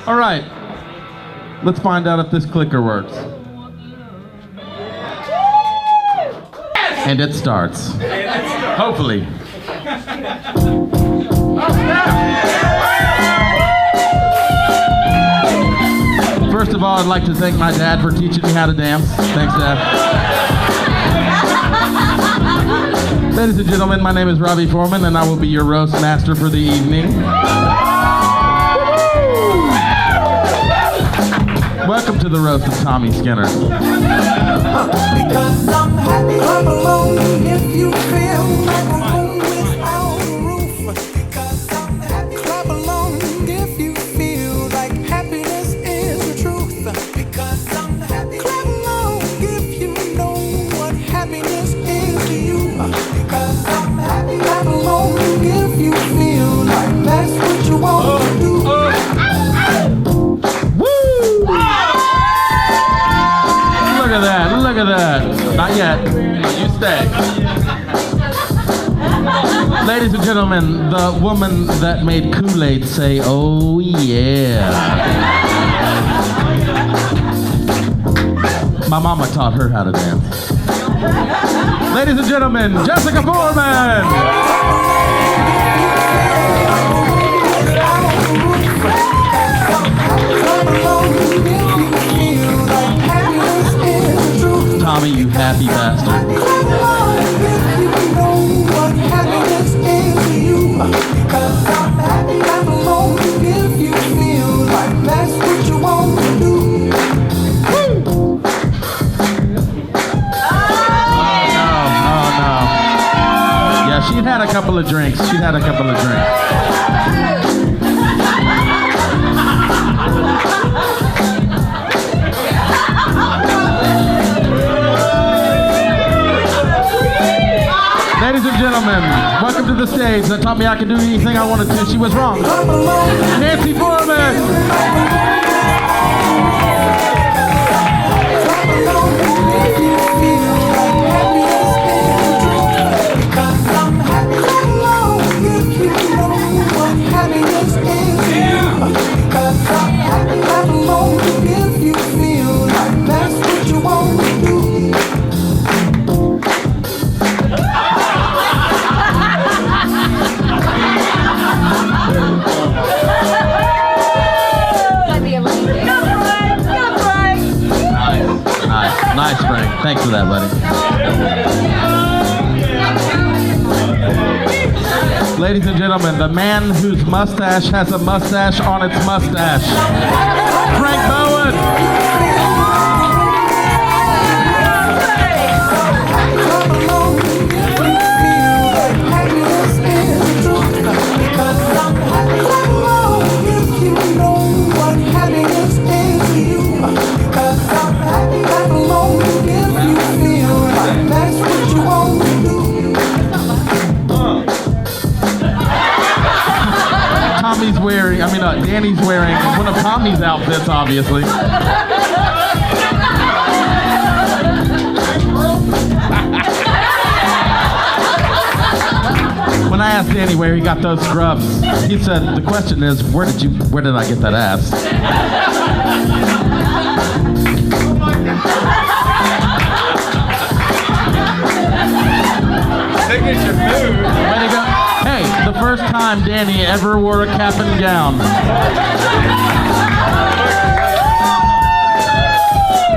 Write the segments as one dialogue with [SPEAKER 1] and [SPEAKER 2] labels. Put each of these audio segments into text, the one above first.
[SPEAKER 1] All right. Let's find out if this clicker works. And it starts. Hopefully. First of all, I'd like to thank my dad for teaching me how to dance. Thanks, Dad. Ladies and gentlemen, my name is Robbie Foreman, and I will be your roast master for the evening. Welcome to the roast of Tommy Skinner.
[SPEAKER 2] Because I'm happy, I'm alone. If you feel like a home without a roof, because I'm happy, clap along. If you feel like happiness is the truth, because I'm happy, clap along. If you know what happiness is to you, because I'm happy, clap along. If you feel like that's what you want to do.
[SPEAKER 1] Look at that, look at that. Not yet. You stay. Ladies and gentlemen, the woman that made Kool-Aid say, oh yeah. My mama taught her how to dance. Ladies and gentlemen, Jessica Foreman. Tommy, you happy bastard. Yeah, she'd had a couple of drinks. Ladies and gentlemen, welcome to the stage. That taught me I could do anything I wanted to. She was wrong. Nancy Foreman. Nice, Frank. Thanks for that, buddy. Ladies and gentlemen, the man whose mustache has a mustache on its mustache. Frank Bowen. Danny's wearing one of Tommy's outfits, obviously. When I asked Danny where he got those scrubs, he said, the question is, where did I get that ass?
[SPEAKER 3] Signature move.
[SPEAKER 1] Way to go. Hey, the first time Danny ever wore a cap and gown.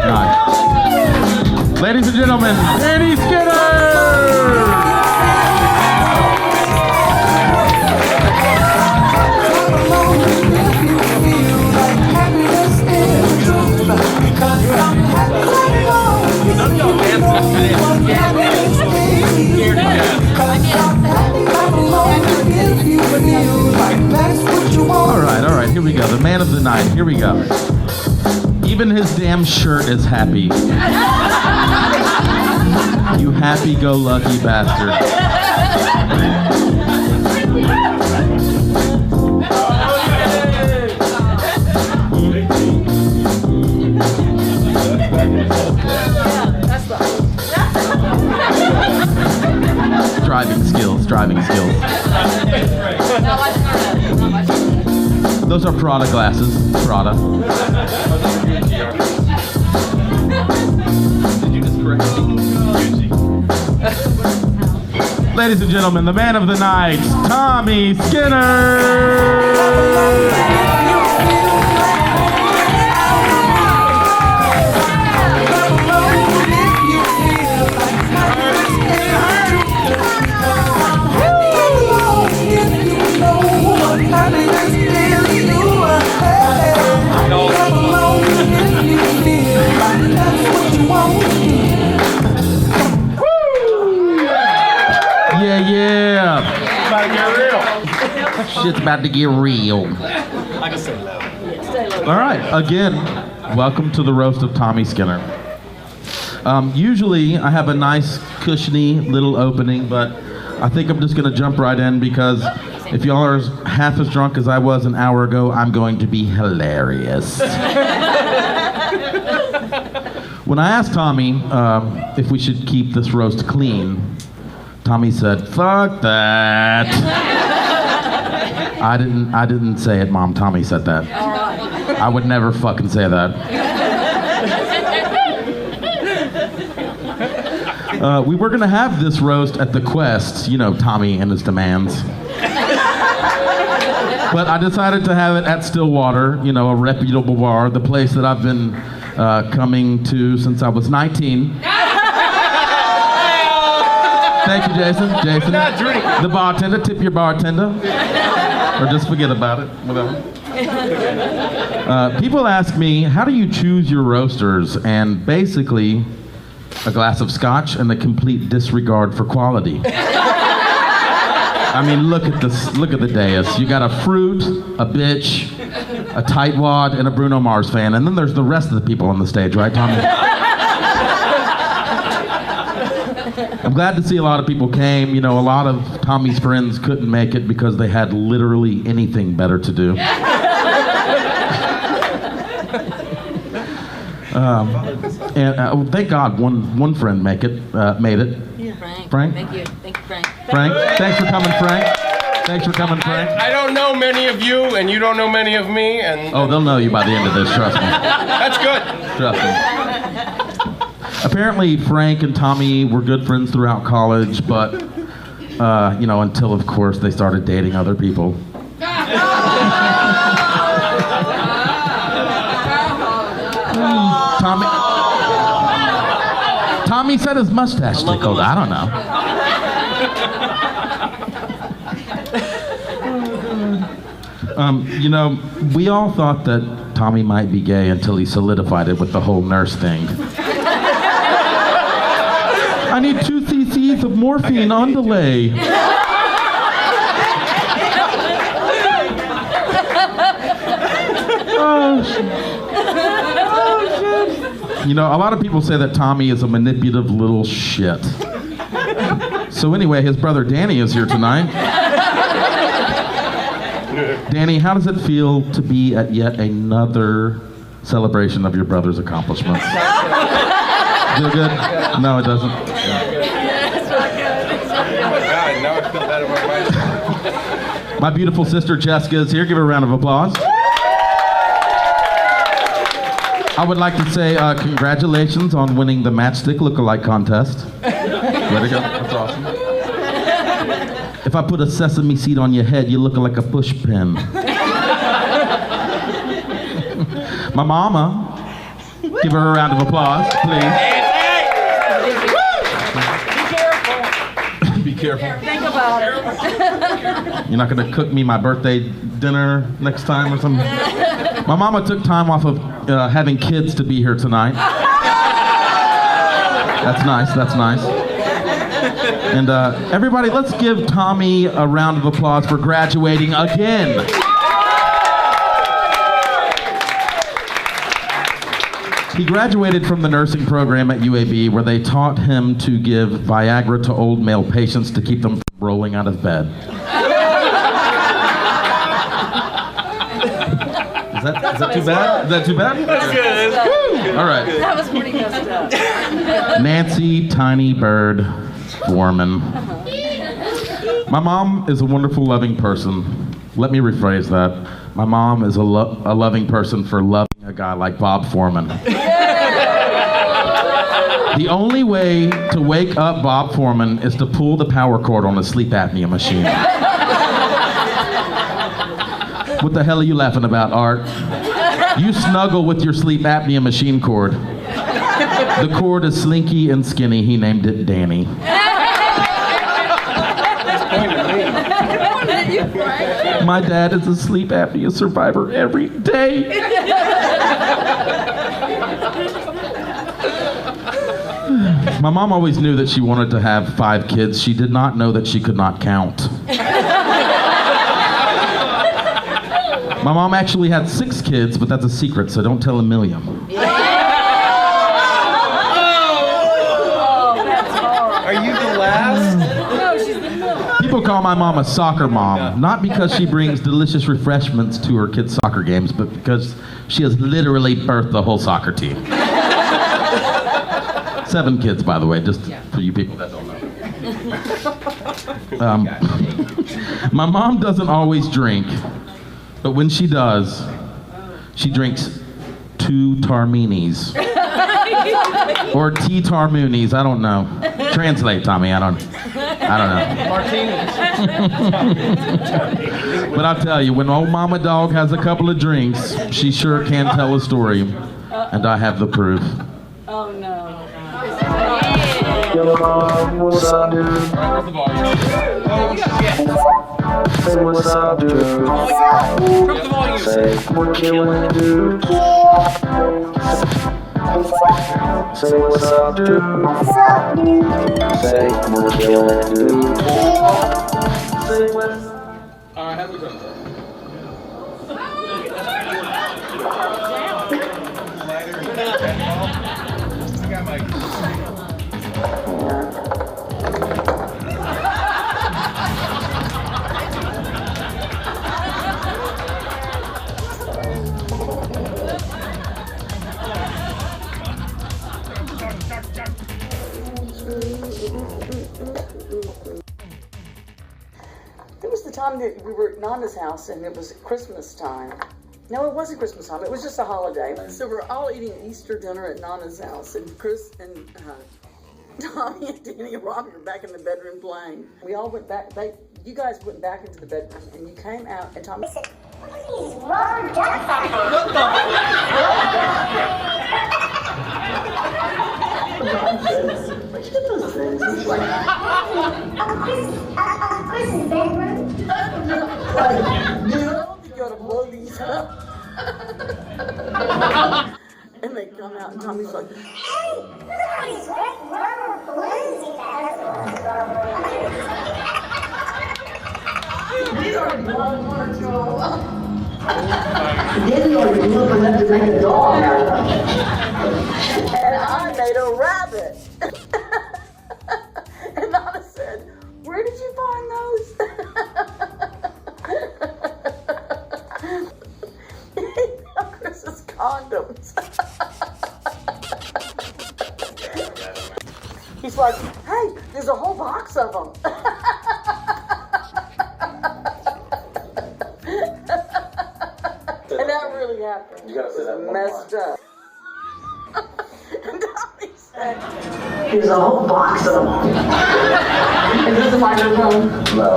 [SPEAKER 1] Nice. Ladies and gentlemen, Danny Skinner! All right, here we go. The man of the night. Here we go. Even his damn shirt is happy. You happy-go-lucky bastard. Driving skills. Those are Prada glasses. Prada.
[SPEAKER 3] Did you just correct me?
[SPEAKER 1] Ladies and gentlemen, the man of the night, Tommy Skinner. Yeah.
[SPEAKER 3] About to get real.
[SPEAKER 1] Shit's about to get real.
[SPEAKER 3] I can say loud.
[SPEAKER 1] All right, again, welcome to the roast of Tommy Skinner. Usually I have a nice cushiony little opening, but I think I'm just gonna jump right in because if y'all are half as drunk as I was an hour ago, I'm going to be hilarious. When I asked Tommy if we should keep this roast clean, Tommy said, "Fuck that." I didn't say it, Mom. Tommy said that. I would never fucking say that. We were gonna have this roast at the Quest, you know, Tommy and his demands. But I decided to have it at Stillwater, you know, a reputable bar, the place that I've been coming to since I was 19. Thank you, Jason. Jason,
[SPEAKER 3] not drinking.
[SPEAKER 1] the bartender, tip your bartender. Or just forget about it, whatever. People ask me, how do you choose your roasters? And basically, a glass of scotch and a complete disregard for quality. I mean, look at this, look at the dais. You got a fruit, a bitch, a tightwad, and a Bruno Mars fan. And then there's the rest of the people on the stage, right, Tommy? I'm glad to see a lot of people came. You know, a lot of Tommy's friends couldn't make it because they had literally anything better to do. And thank God one friend made it.
[SPEAKER 4] Yeah.
[SPEAKER 1] Frank?
[SPEAKER 4] Thank you, Frank.
[SPEAKER 1] Frank, thanks for coming, Frank. Thanks for coming, Frank.
[SPEAKER 3] I don't know many of you, and you don't know many of me, and
[SPEAKER 1] Oh, they'll know you by the end of this, trust me.
[SPEAKER 3] that's good.
[SPEAKER 1] Trust me. Apparently, Frank and Tommy were good friends throughout college, but, you know, until, of course, they started dating other people. Tommy said his mustache tickled. I don't know. You know, we all thought that Tommy might be gay until he solidified it with the whole nurse thing. I need 2 cc's of morphine on delay. Oh, shit. You know, a lot of people say that Tommy is a manipulative little shit. So anyway, his brother Danny is here tonight. Danny, how does it feel to be at yet another celebration of your brother's accomplishments? Feel good? No, it doesn't.
[SPEAKER 3] God, now I feel bad about myself.
[SPEAKER 1] My beautiful sister Jessica is here. Give her a round of applause. I would like to say congratulations on winning the Matchstick Lookalike Contest. Way to go. That's awesome. If I put a sesame seed on your head, you look like a push pin. My mama, give her a round of applause, please. Be careful.
[SPEAKER 4] Think about it.
[SPEAKER 1] You're not gonna cook me my birthday dinner next time or something? My mama took time off of having kids to be here tonight. That's nice, that's nice. And everybody, let's give Tommy a round of applause for graduating again. He graduated from the nursing program at UAB where they taught him to give Viagra to old male patients to keep them from rolling out of bed. Is that too bad? Is that too bad?
[SPEAKER 3] That's good.
[SPEAKER 1] Woo! All right.
[SPEAKER 4] That was pretty messed up.
[SPEAKER 1] Nancy Tiny Bird Foreman. My mom is a wonderful, loving person. Let me rephrase that. My mom is a loving person for loving a guy like Bob Foreman. The only way to wake up Bob Foreman is to pull the power cord on a sleep apnea machine. What the hell are you laughing about, Art? You snuggle with your sleep apnea machine cord. The cord is slinky and skinny. He named it Danny. My dad is a sleep apnea survivor every day. My mom always knew that she wanted to have 5 kids. She did not know that she could not count. My mom actually had 6 kids, but that's a secret, so don't tell Amelia.
[SPEAKER 3] Are you the last?
[SPEAKER 4] No, she's the middle.
[SPEAKER 1] People call my mom a soccer mom, not because she brings delicious refreshments to her kids' soccer games, but because she has literally birthed the whole soccer team. 7 kids, by the way, just for you people that don't know. My mom doesn't always drink, but when she does, she drinks 2 Tarminis. Or T Tarmoonies, I don't know. Translate, Tommy, I don't know.
[SPEAKER 3] Martinis.
[SPEAKER 1] But I'll tell you, when old Mama Dog has a couple of drinks, she sure can tell a story. And I have the proof.
[SPEAKER 4] Oh, no.
[SPEAKER 5] What's up, dude? Say what's up, dude. Say we're killing, dude. Say what's up, dude. Say we're killing, dude. Say what's
[SPEAKER 1] Alright, how we done?
[SPEAKER 3] I got my.
[SPEAKER 6] It was the time that we were at Nana's house and it was Christmas time. No, it wasn't Christmas time. It was just a holiday. So we're all eating Easter dinner at Nana's house, and Chris and Tommy and Danny and Robbie were back in the bedroom playing. We all went back. You guys went back into the bedroom, and you came out, and Tommy said,
[SPEAKER 7] Please, rubber ducks out
[SPEAKER 6] "Where'd you get those things?" He's like,
[SPEAKER 7] Chris's bedroom.
[SPEAKER 6] "Dude, I don't think you ought to blow these up." And they come out, and Tommy's like,
[SPEAKER 7] Hey, look at all these red rubber balloons he has.
[SPEAKER 6] "These are blood control." Then you already look enough to make a dog out of them. And I made a rabbit. And Nana said, "Where did you find those?" Chris's condoms. He's like, "Hey, there's a whole box of them." And that really happened.
[SPEAKER 5] You gotta say that
[SPEAKER 6] It was
[SPEAKER 5] one
[SPEAKER 6] messed up. And Tommy said, "There's a whole box of them." Is this a microphone?
[SPEAKER 5] No.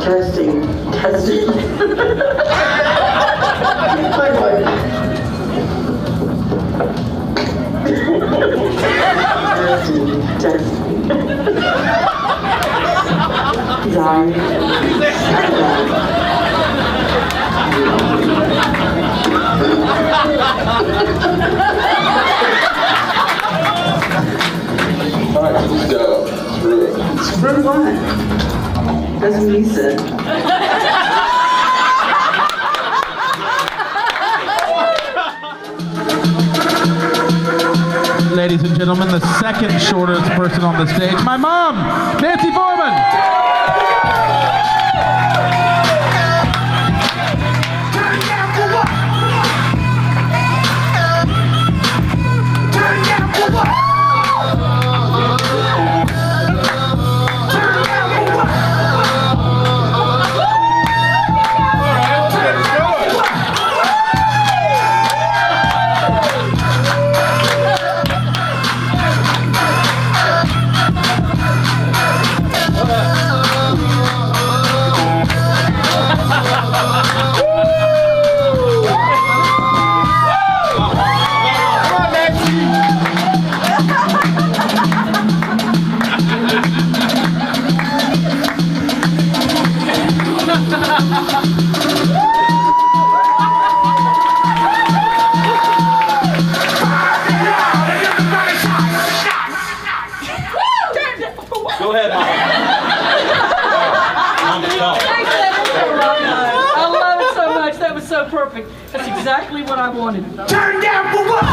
[SPEAKER 6] Testing. Testing. Sorry.
[SPEAKER 5] Alright, let's go. Screw it.
[SPEAKER 6] Screw what? That's what he said.
[SPEAKER 1] Ladies and gentlemen, the second shortest person on the stage, my mom, Nancy Foreman.
[SPEAKER 3] Let's go.
[SPEAKER 4] perfect. That's exactly what I wanted.
[SPEAKER 2] Turn down for what?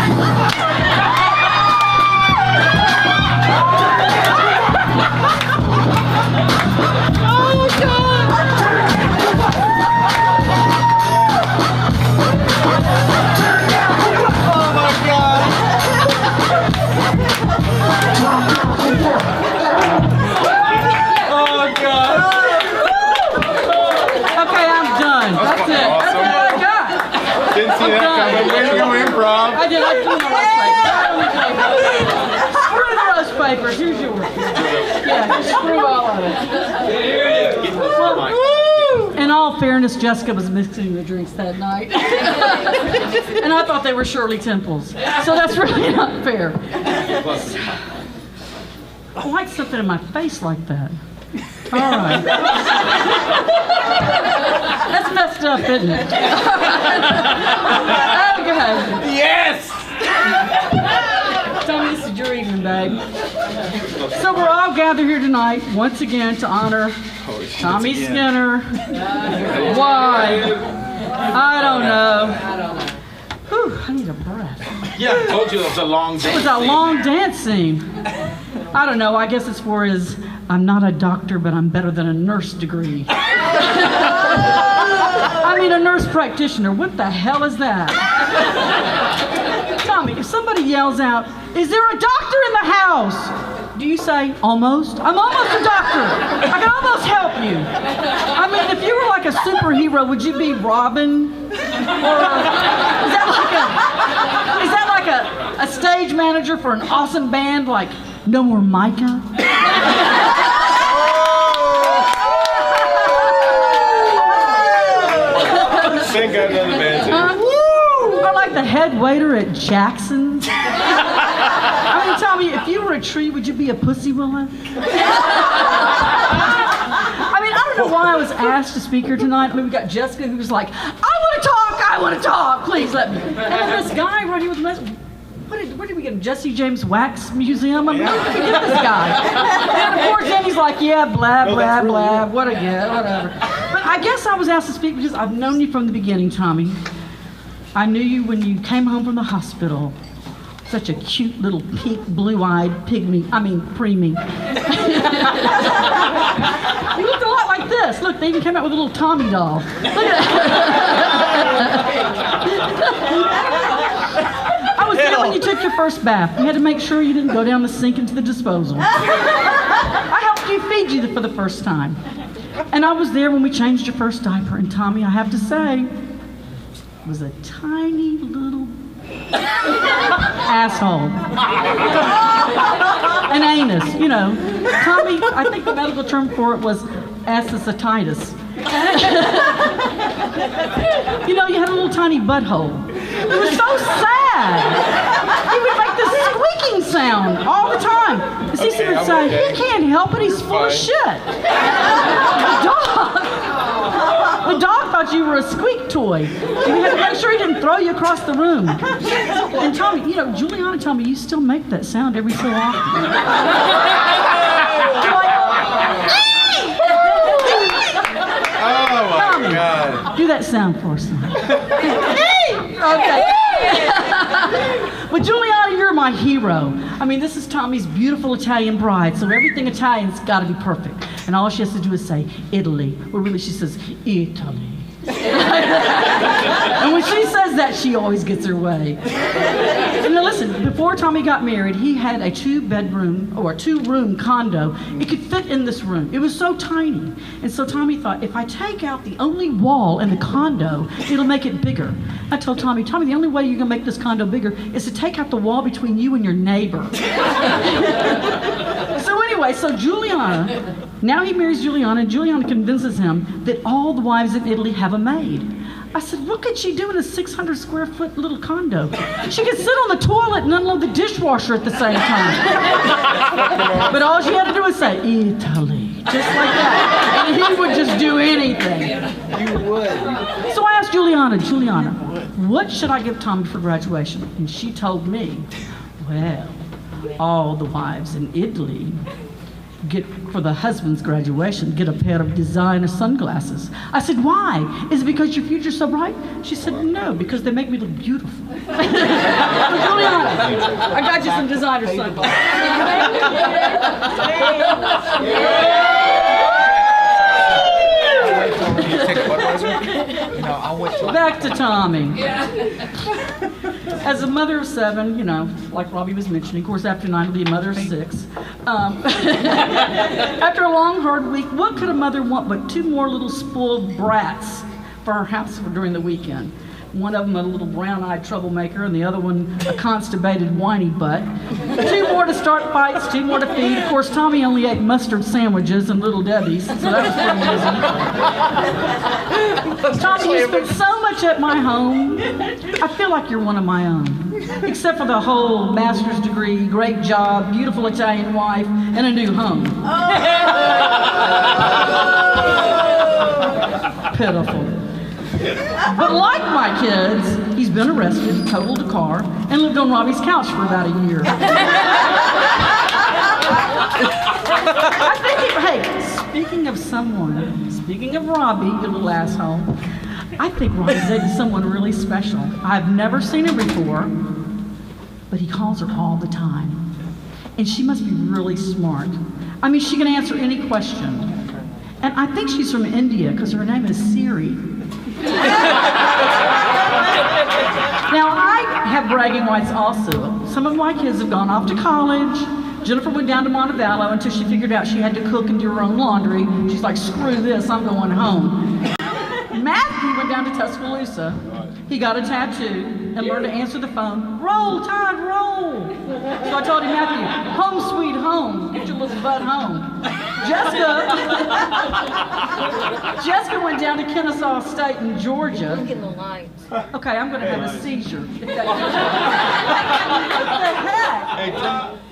[SPEAKER 4] Okay, I'm done. That's it. That's what I got.
[SPEAKER 3] Didn't see that coming. Way to go improv.
[SPEAKER 4] I did. I threw my roast paper. Screw the roast paper. Here's yours. Yeah, just screw all of it. In all fairness, Jessica was mixing the drinks that night. And I thought they were Shirley Temples. So that's really not fair. I like something in my face like that. All right. That's messed up, isn't it? Okay.
[SPEAKER 3] Yes!
[SPEAKER 4] Tommy, this is your evening, babe. So we're all gathered here tonight, once again, to honor Tommy Skinner. Why? I don't know. Whew, I need a breath.
[SPEAKER 3] Yeah, I told you it was a long
[SPEAKER 4] It
[SPEAKER 3] day.
[SPEAKER 4] was a long dance scene. I don't know, I guess it's for his I'm not a doctor, but I'm better than a nurse degree. I mean, a nurse practitioner. What the hell is that? Tommy, if somebody yells out, "Is there a doctor in the house?" Do you say, "Almost"? I'm almost a doctor. I can almost help you. I mean, if you were like a superhero, would you be Robin? Or is that like a stage manager for an awesome band like No More Micah?
[SPEAKER 3] Thank God none of the bands here.
[SPEAKER 4] Or like the head waiter at Jackson's? I mean, Tommy, if you were a tree, would you be a pussy willow? I mean, I don't know why I was asked to speak here tonight. I mean, we got Jessica who was like, I want to talk, please let me. And then this guy right here with the where did we get him? Jesse James Wax Museum? I mean, where did we get this guy? And of course, then he's like, yeah, blah, blah, blah, whatever. But I guess I was asked to speak because I've known you from the beginning, Tommy. I knew you when you came home from the hospital. Such a cute little pink, blue-eyed preemie. You looked a lot like this. Look, they even came out with a little Tommy doll. Look at I was there when you took your first bath. You had to make sure you didn't go down the sink into the disposal. I helped you feed you for the first time. And I was there when we changed your first diaper. And Tommy, I have to say, was a tiny little asshole. An anus, you know. Tommy, I think the medical term for it was ascititis. You know, you had a little tiny butthole. It was so sad. He would make this squeaking sound all the time. And Cece would say, he can't help it, he's full of shit. The dog thought you were a squeak toy. And you had to make sure he didn't throw you across the room. And Tommy, you know, Juliana told me you still make that sound every so often. You're like,
[SPEAKER 3] Oh my
[SPEAKER 4] Tommy,
[SPEAKER 3] God.
[SPEAKER 4] do that sound for us. Okay. But Juliana, you're my hero. I mean, this is Tommy's beautiful Italian bride, so everything Italian's got to be perfect. And all she has to do is say Italy. Well, really, she says Italy. And when she says that, she always gets her way. And now listen, before Tommy got married, he had a two-room condo. It could fit in this room. It was so tiny. And so Tommy thought, if I take out the only wall in the condo, it'll make it bigger. I told Tommy, the only way you're gonna make this condo bigger is to take out the wall between you and your neighbor. So anyway, so Juliana, now he marries Juliana, and Juliana convinces him that all the wives in Italy have a maid. I said, what could she do in a 600 square foot little condo? She could sit on the toilet and unload the dishwasher at the same time. But all she had to do was say, Italy, just like that. And he would just do anything.
[SPEAKER 3] You would.
[SPEAKER 4] So I asked Juliana, what should I give Tommy for graduation? And she told me, well, all the wives in Italy for the husband's graduation, get a pair of designer sunglasses. I said, why? Is it because your future's so bright? She said, no, because they make me look beautiful. Juliana, I got you some designer sunglasses. Back to Tommy. As a mother of 7, you know, like Robbie was mentioning, of course, after 9 will be a mother of 6. After a long, hard week, what could a mother want but 2 more little spoiled brats for her house during the weekend? One of them a little brown-eyed troublemaker, and the other one a constipated whiny butt. 2 more to start fights, 2 more to feed. Of course, Tommy only ate mustard sandwiches and Little Debbie's, so that was pretty easy. Tommy, you spent so much at my home. I feel like you're one of my own. Except for the whole master's degree, great job, beautiful Italian wife, and a new home. Pitiful. But like my kids, he's been arrested, totaled a car, and lived on Robbie's couch for about a year. I think, hey, speaking of Robbie, you little asshole, I think Robbie's dating someone really special. I've never seen her before, but he calls her all the time. And she must be really smart. I mean, she can answer any question. And I think she's from India, because her name is Siri. Now, I have bragging rights also. Some of my kids have gone off to college. Jennifer went down to Montevallo until she figured out she had to cook and do her own laundry. She's like, screw this, I'm going home. Matthew went down to Tuscaloosa. He got a tattoo and learned to answer the phone. Roll, Tide, roll. So I told him, Matthew, home sweet home. Get your little butt home. Jessica went down to Kennesaw State in Georgia.
[SPEAKER 7] Look in the lines.
[SPEAKER 4] Okay, I'm going to have a seizure. What the heck?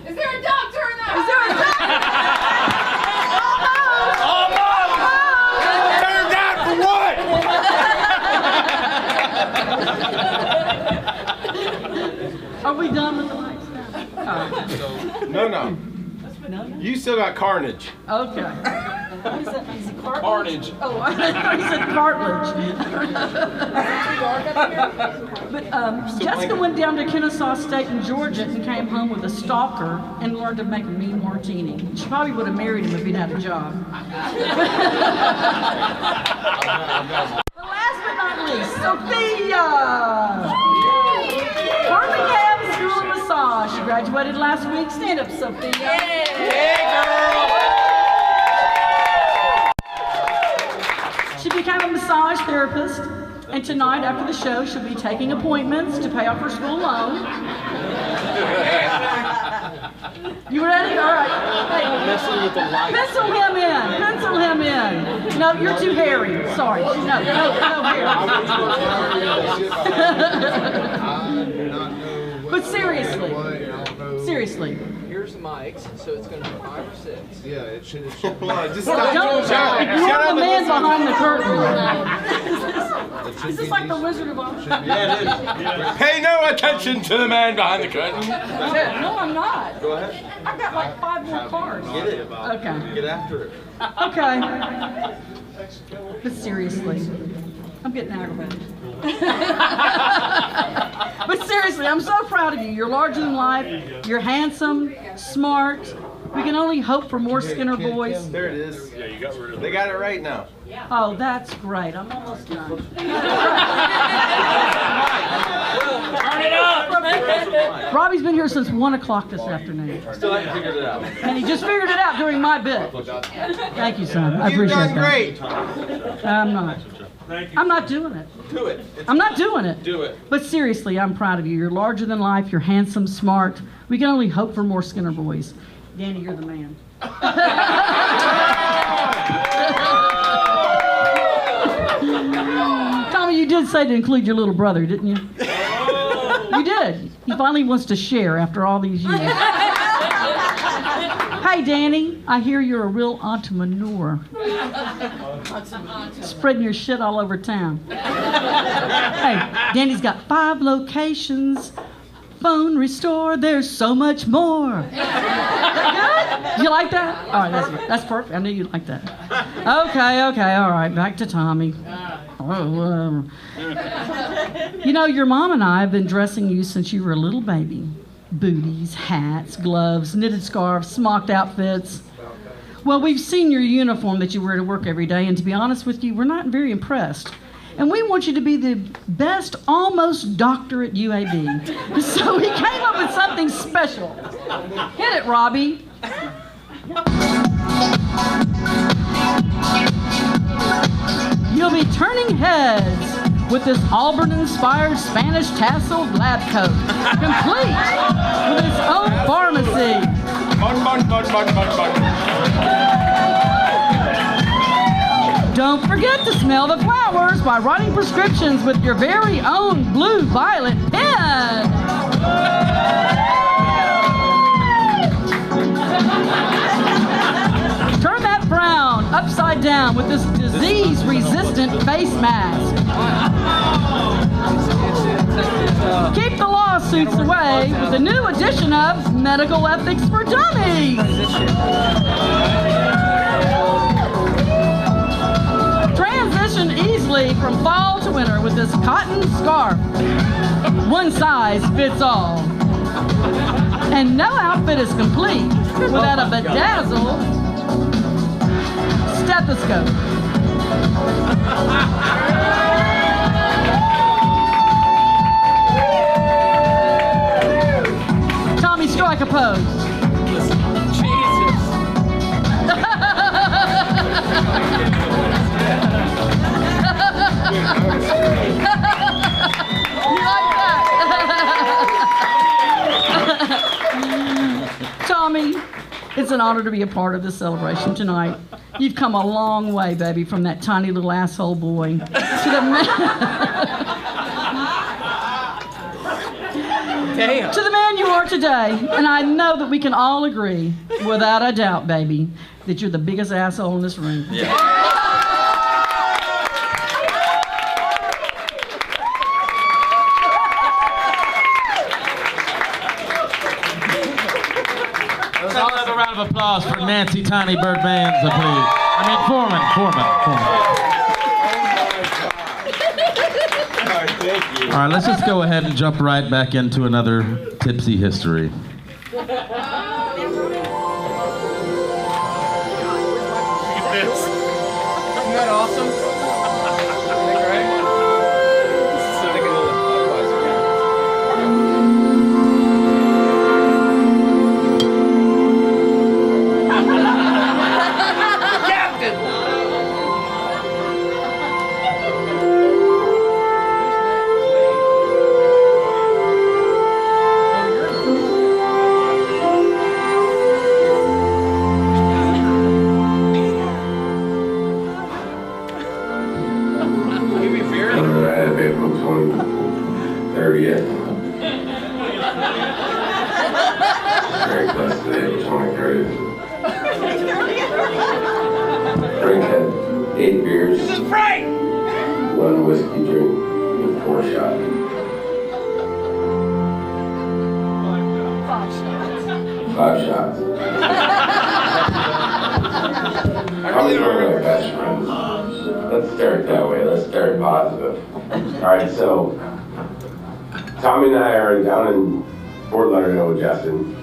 [SPEAKER 7] Is there a doctor in that?
[SPEAKER 4] Is there a doctor?
[SPEAKER 3] Turned out for what?
[SPEAKER 4] Are we done with the lights now?
[SPEAKER 3] No.
[SPEAKER 4] No?
[SPEAKER 3] You still got carnage.
[SPEAKER 4] Okay. What is that? Is it cartilage?
[SPEAKER 3] Carnage.
[SPEAKER 4] Oh, I thought you said cartilage. But Jessica went down to Kennesaw State in Georgia and came home with a stalker and learned to make a mean martini. She probably would have married him if he'd had a job. But last but not least, Sophia! Birmingham School of Massage. She graduated last week. Stand up, Sophia. She became a massage therapist, and tonight after the show, she'll be taking appointments to pay off her school loan. You ready? All right. Hey, pencil him in. Pencil him in. No, you're too hairy. Sorry. No hair. But seriously.
[SPEAKER 8] Here's the mics, so it's going to be 5 or 6.
[SPEAKER 3] Yeah, it should. Hold on, just stop.
[SPEAKER 4] Don't ignore the man behind the curtain. Is this like the Wizard of Oz?
[SPEAKER 3] Yeah, it is. Pay no attention to the man behind the curtain.
[SPEAKER 4] No, I'm not.
[SPEAKER 3] Go ahead.
[SPEAKER 4] I've got like 5 more cards.
[SPEAKER 3] Get it.
[SPEAKER 4] Okay.
[SPEAKER 3] Get after it.
[SPEAKER 4] Okay. But seriously, I'm getting aggravated. But seriously, I'm so proud of you. You're larger than life. You're handsome, smart. We can only hope for more Skinner boys.
[SPEAKER 3] There it is. Yeah, you got rid of it. They got it right now.
[SPEAKER 4] Oh, that's great. I'm almost done.
[SPEAKER 8] Turn it up!
[SPEAKER 4] Robbie's been here since 1 o'clock this afternoon.
[SPEAKER 3] Still haven't figured it out.
[SPEAKER 4] And he just figured it out during my bit. Thank you, son. I
[SPEAKER 3] You've
[SPEAKER 4] appreciate
[SPEAKER 3] done great.
[SPEAKER 4] that. I'm not. I'm not doing it.
[SPEAKER 3] Do it.
[SPEAKER 4] I'm not doing it.
[SPEAKER 3] Do it.
[SPEAKER 4] But seriously, I'm proud of you. You're larger than life. You're handsome, smart. We can only hope for more Skinner boys. Danny, you're the man. Tommy, you did say to include your little brother, didn't you? You did. He finally wants to share after all these years. Hey, Danny, I hear you're a real entrepreneur. Spreading your shit all over town. Hey, Danny's got 5 locations, phone restore, there's so much more. That good? You like that? All right, that's perfect. I knew you'd like that. Okay, all right, back to Tommy. You know, your mom and I have been dressing you since you were a little baby. Booties, hats, gloves, knitted scarves, smocked outfits. Well, we've seen your uniform that you wear to work every day, and to be honest with you, we're not very impressed. And we want you to be the best almost doctor at UAB. So we came up with something special. Hit it, Robbie. You'll be turning heads with this Auburn-inspired Spanish tasseled lab coat, complete with its own pharmacy. Don't forget to smell the flowers by writing prescriptions with your very own blue-violet pen. Turn that frown upside down with this disease-resistant face mask. Keep the lawsuits away with the new edition of Medical Ethics for Dummies. Transition easily from fall to winter with this cotton scarf. One size fits all. And no outfit is complete without a bedazzled stethoscope. Tommy, strike a pose.
[SPEAKER 8] Jesus.
[SPEAKER 4] You like that? Tommy, it's an honor to be a part of this celebration tonight. You've come a long way, baby, from that tiny little asshole boy to the man you are today. And I know that we can all agree, without a doubt, baby, that you're the biggest asshole in this room.
[SPEAKER 1] Another round of applause for Nancy Tiny Bird Manza, please. Foreman. All right, let's just go ahead and jump right back into another tipsy history.
[SPEAKER 3] Isn't that awesome?
[SPEAKER 5] Very close to the age of 23. Drink had 8 beers, 1 whiskey drink, and 4 shots. 5 shots. I'm one of my best friends. Let's start that way. Let's start positive. Alright, so Tommy and I are down in Fort Lauderdale with Justin.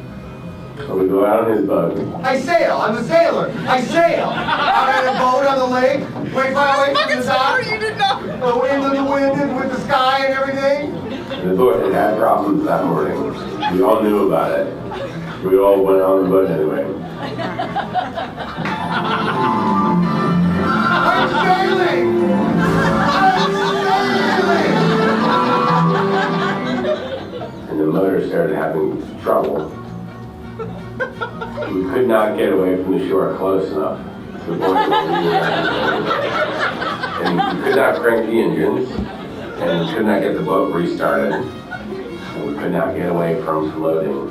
[SPEAKER 5] So we go out on his boat.
[SPEAKER 9] I sail. I'm a sailor. I sail. Out on a boat on the lake. Wait far away from the dock. You didn't know. The wind and the wind and with the sky and everything.
[SPEAKER 5] The boat had problems that morning. We all knew about it. We all went on the boat anyway.
[SPEAKER 9] I'm sailing.
[SPEAKER 5] And the motor started having trouble. We could not get away from the shore close enough to the point where we were at. And we could not crank the engines, and we could not get the boat restarted. And we could not get away from floating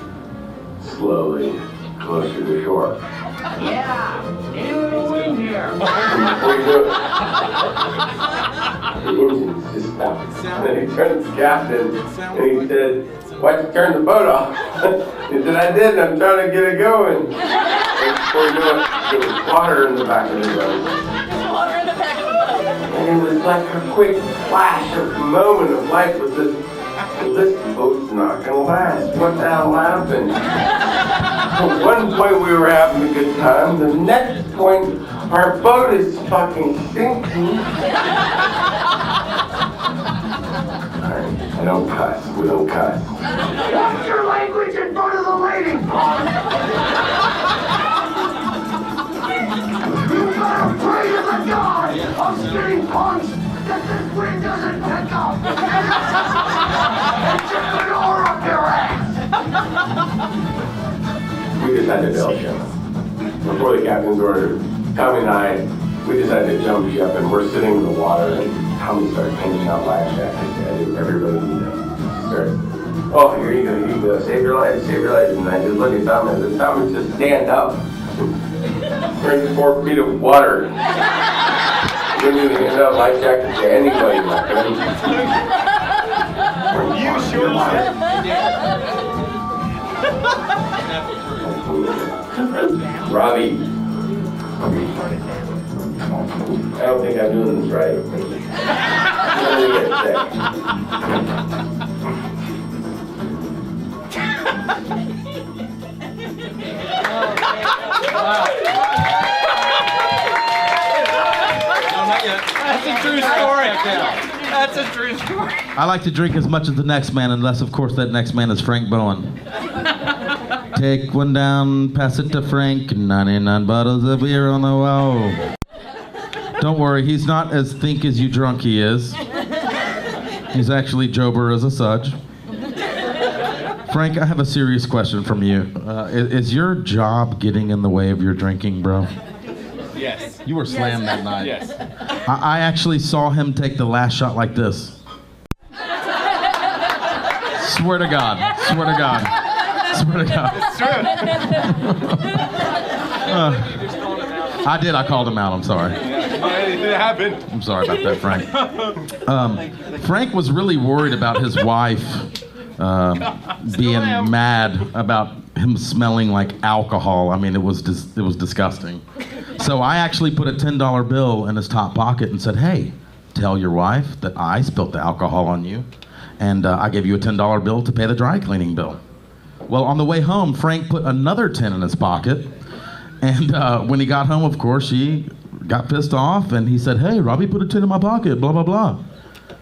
[SPEAKER 5] slowly closer to the shore.
[SPEAKER 9] Yeah. New in here.
[SPEAKER 5] And before you knew it, the engines just stopped. And then he turned to the captain and he said, why'd you turn the boat off? He said, I did, I'm trying to get it going. And before you knew it, there was water in the back of the boat.
[SPEAKER 4] Water in the back of the boat.
[SPEAKER 5] And it was like a quick flash of moment of life was this boat's not gonna last. What the hell happened? At one point we were having a good time, the next point our boat is fucking sinking. I don't cuss, we don't cuss.
[SPEAKER 9] Watch your language in front of the lady, Bob! You better pray to the God of getting punched that this wind doesn't pick up! And get an oar up your ass!
[SPEAKER 5] We just had to bail ship. Before the captain's order, Tommy and I, we decided to jump ship, and we're sitting in the water, and Tommy started painting out life jackets. Everybody started, oh, here you go, save your life, save your life. And I just look at Tommy, and said, Tommy, just stand up. We're in 4 feet of water. We didn't even hand out life jackets to anybody, my friend.
[SPEAKER 3] You sure
[SPEAKER 5] Robbie. I don't think I'm doing this right.
[SPEAKER 3] That's a true story. That's a true story.
[SPEAKER 1] I like to drink as much as the next man, unless, of course, that next man is Frank Bowen. Take one down, pass it to Frank. 99 bottles of beer on the wall. Don't worry, he's not as think as you drunk he is. He's actually Jober as a Sudge. Frank, I have a serious question from you. Is your job getting in the way of your drinking, bro?
[SPEAKER 3] Yes.
[SPEAKER 1] You were slammed that night.
[SPEAKER 3] Yes.
[SPEAKER 1] I actually saw him take the last shot like this. Swear to God. Swear to God. Swear to God.
[SPEAKER 3] It's true.
[SPEAKER 1] I did. I called him out. I'm sorry.
[SPEAKER 3] It happened.
[SPEAKER 1] I'm sorry about that, Frank. Frank was really worried about his wife being mad about him smelling like alcohol. I mean, it was disgusting. So I actually put a $10 bill in his top pocket and said, hey, tell your wife that I spilt the alcohol on you, and I gave you a $10 bill to pay the dry cleaning bill. Well, on the way home, Frank put another 10 in his pocket, and when he got home, of course, she got pissed off, and he said, hey, Robbie put a 10 in my pocket, blah, blah, blah.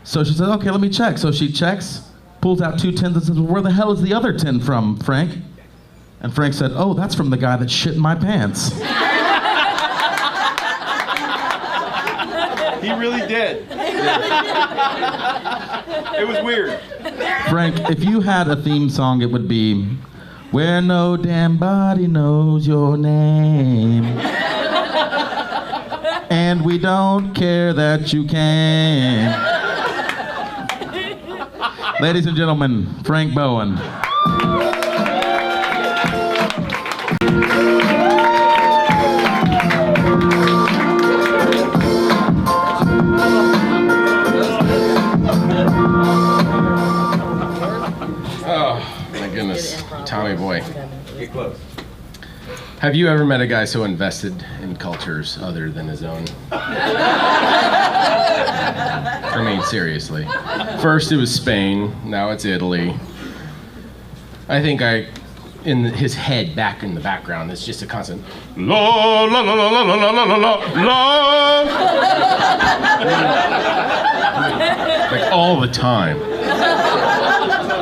[SPEAKER 1] So she said, okay, let me check. So she checks, pulls out 2 10s and says, well, where the hell is the other 10 from, Frank? And Frank said, oh, that's from the guy that shit in my pants.
[SPEAKER 3] He really did. It was weird.
[SPEAKER 1] Frank, if you had a theme song, it would be, where no damn body knows your name. And we don't care that you can. Ladies and gentlemen, Frank Bowen.
[SPEAKER 10] Tommy boy. Get close. Have you ever met a guy so invested in cultures other than his own? I mean, seriously. First it was Spain, now it's Italy. I think in his head, back in the background, it's just a constant la la la la la la la la la la. Like all the time.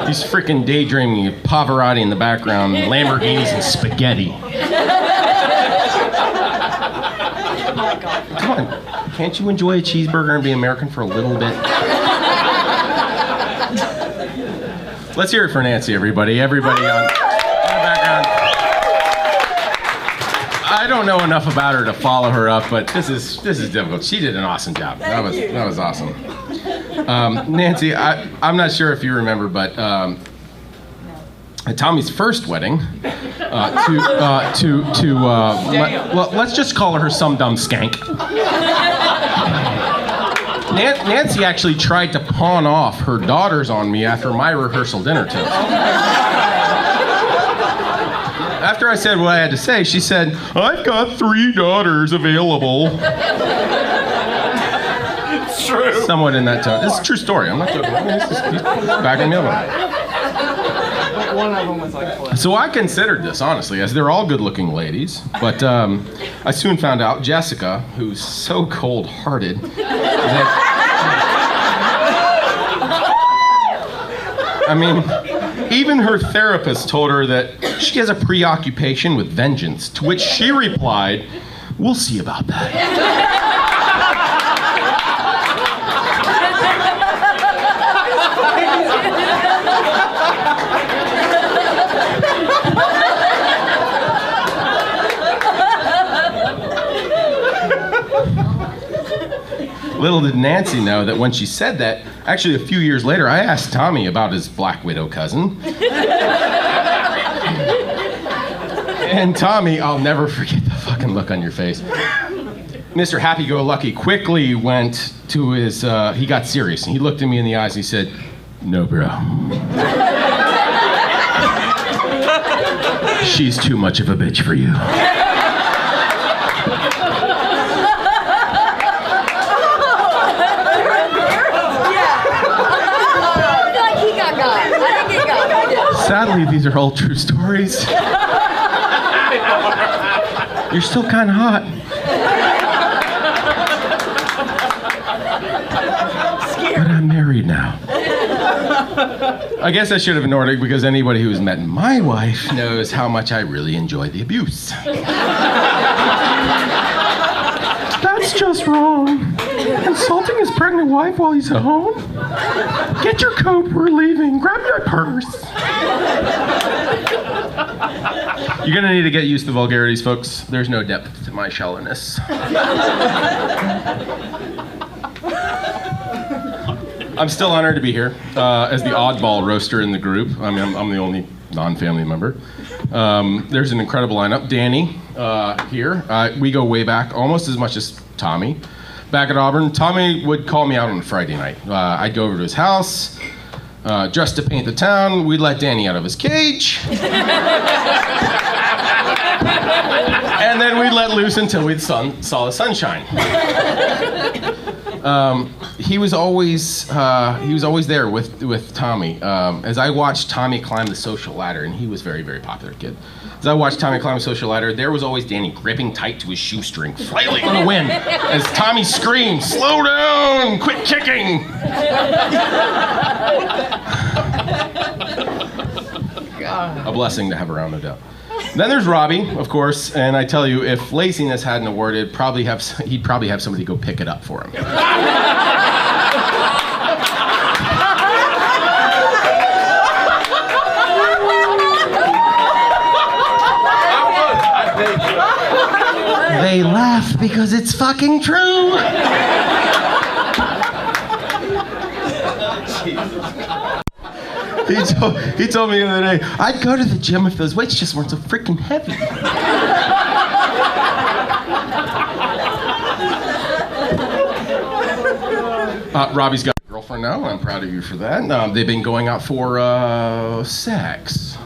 [SPEAKER 10] He's freaking daydreaming of Pavarotti in the background, Lamborghinis and spaghetti. Come on, can't you enjoy a cheeseburger and be American for a little bit? Let's hear it for Nancy, everybody. Everybody on the background. I don't know enough about her to follow her up, but this is difficult. She did an awesome job. That was awesome. Nancy, I'm not sure if you remember, but at Tommy's first wedding, let's just call her some dumb skank. Nancy actually tried to pawn off her daughters on me after my rehearsal dinner toast. After I said what I had to say, she said, "I've got 3 daughters available."
[SPEAKER 3] It's true.
[SPEAKER 10] Somewhat in that tone. This is a true story. I'm not joking. He's backing me up.
[SPEAKER 8] But one of them was like,
[SPEAKER 10] So I considered this, honestly, as they're all good-looking ladies. But I soon found out Jessica, who's so cold-hearted, I mean, even her therapist told her that she has a preoccupation with vengeance, to which she replied, "We'll see about that." Little did Nancy know that when she said that, actually a few years later, I asked Tommy about his Black Widow cousin. And Tommy, I'll never forget the fucking look on your face. Mr. Happy-Go-Lucky quickly went to his, he got serious, and he looked at me in the eyes and he said, "No, bro. She's too much of a bitch for you." Sadly, these are all true stories. You're still kind of hot. But I'm married now. I guess I should have ignored it because anybody who's met my wife knows how much I really enjoy the abuse. That's just wrong. Insulting his pregnant wife while he's at home? Get your coat, we're leaving. Grab your purse. You're gonna need to get used to vulgarities, folks. There's no depth to my shallowness. I'm still honored to be here as the oddball roaster in the group. I mean, I'm the only non-family member. There's an incredible lineup. Danny here. We go way back, almost as much as Tommy. Back at Auburn, Tommy would call me out on a Friday night. I'd go over to his house, just to paint the town. We'd let Danny out of his cage. And then we'd let loose until we saw the sunshine. He was always there with Tommy. As I watched Tommy climb the social ladder, and he was a very, very popular kid. As I watched Tommy climb the social ladder, there was always Danny gripping tight to his shoestring, flailing on the wind, as Tommy screamed, "Slow down! Quit kicking!" A blessing to have around, no doubt. Then there's Robbie, of course, and I tell you, if laziness hadn't a word, he'd probably have somebody go pick it up for him. They laugh because it's fucking true. He told me the other day, "I'd go to the gym if those weights just weren't so freaking heavy." Robbie's got a girlfriend now. I'm proud of you for that. They've been going out for sex.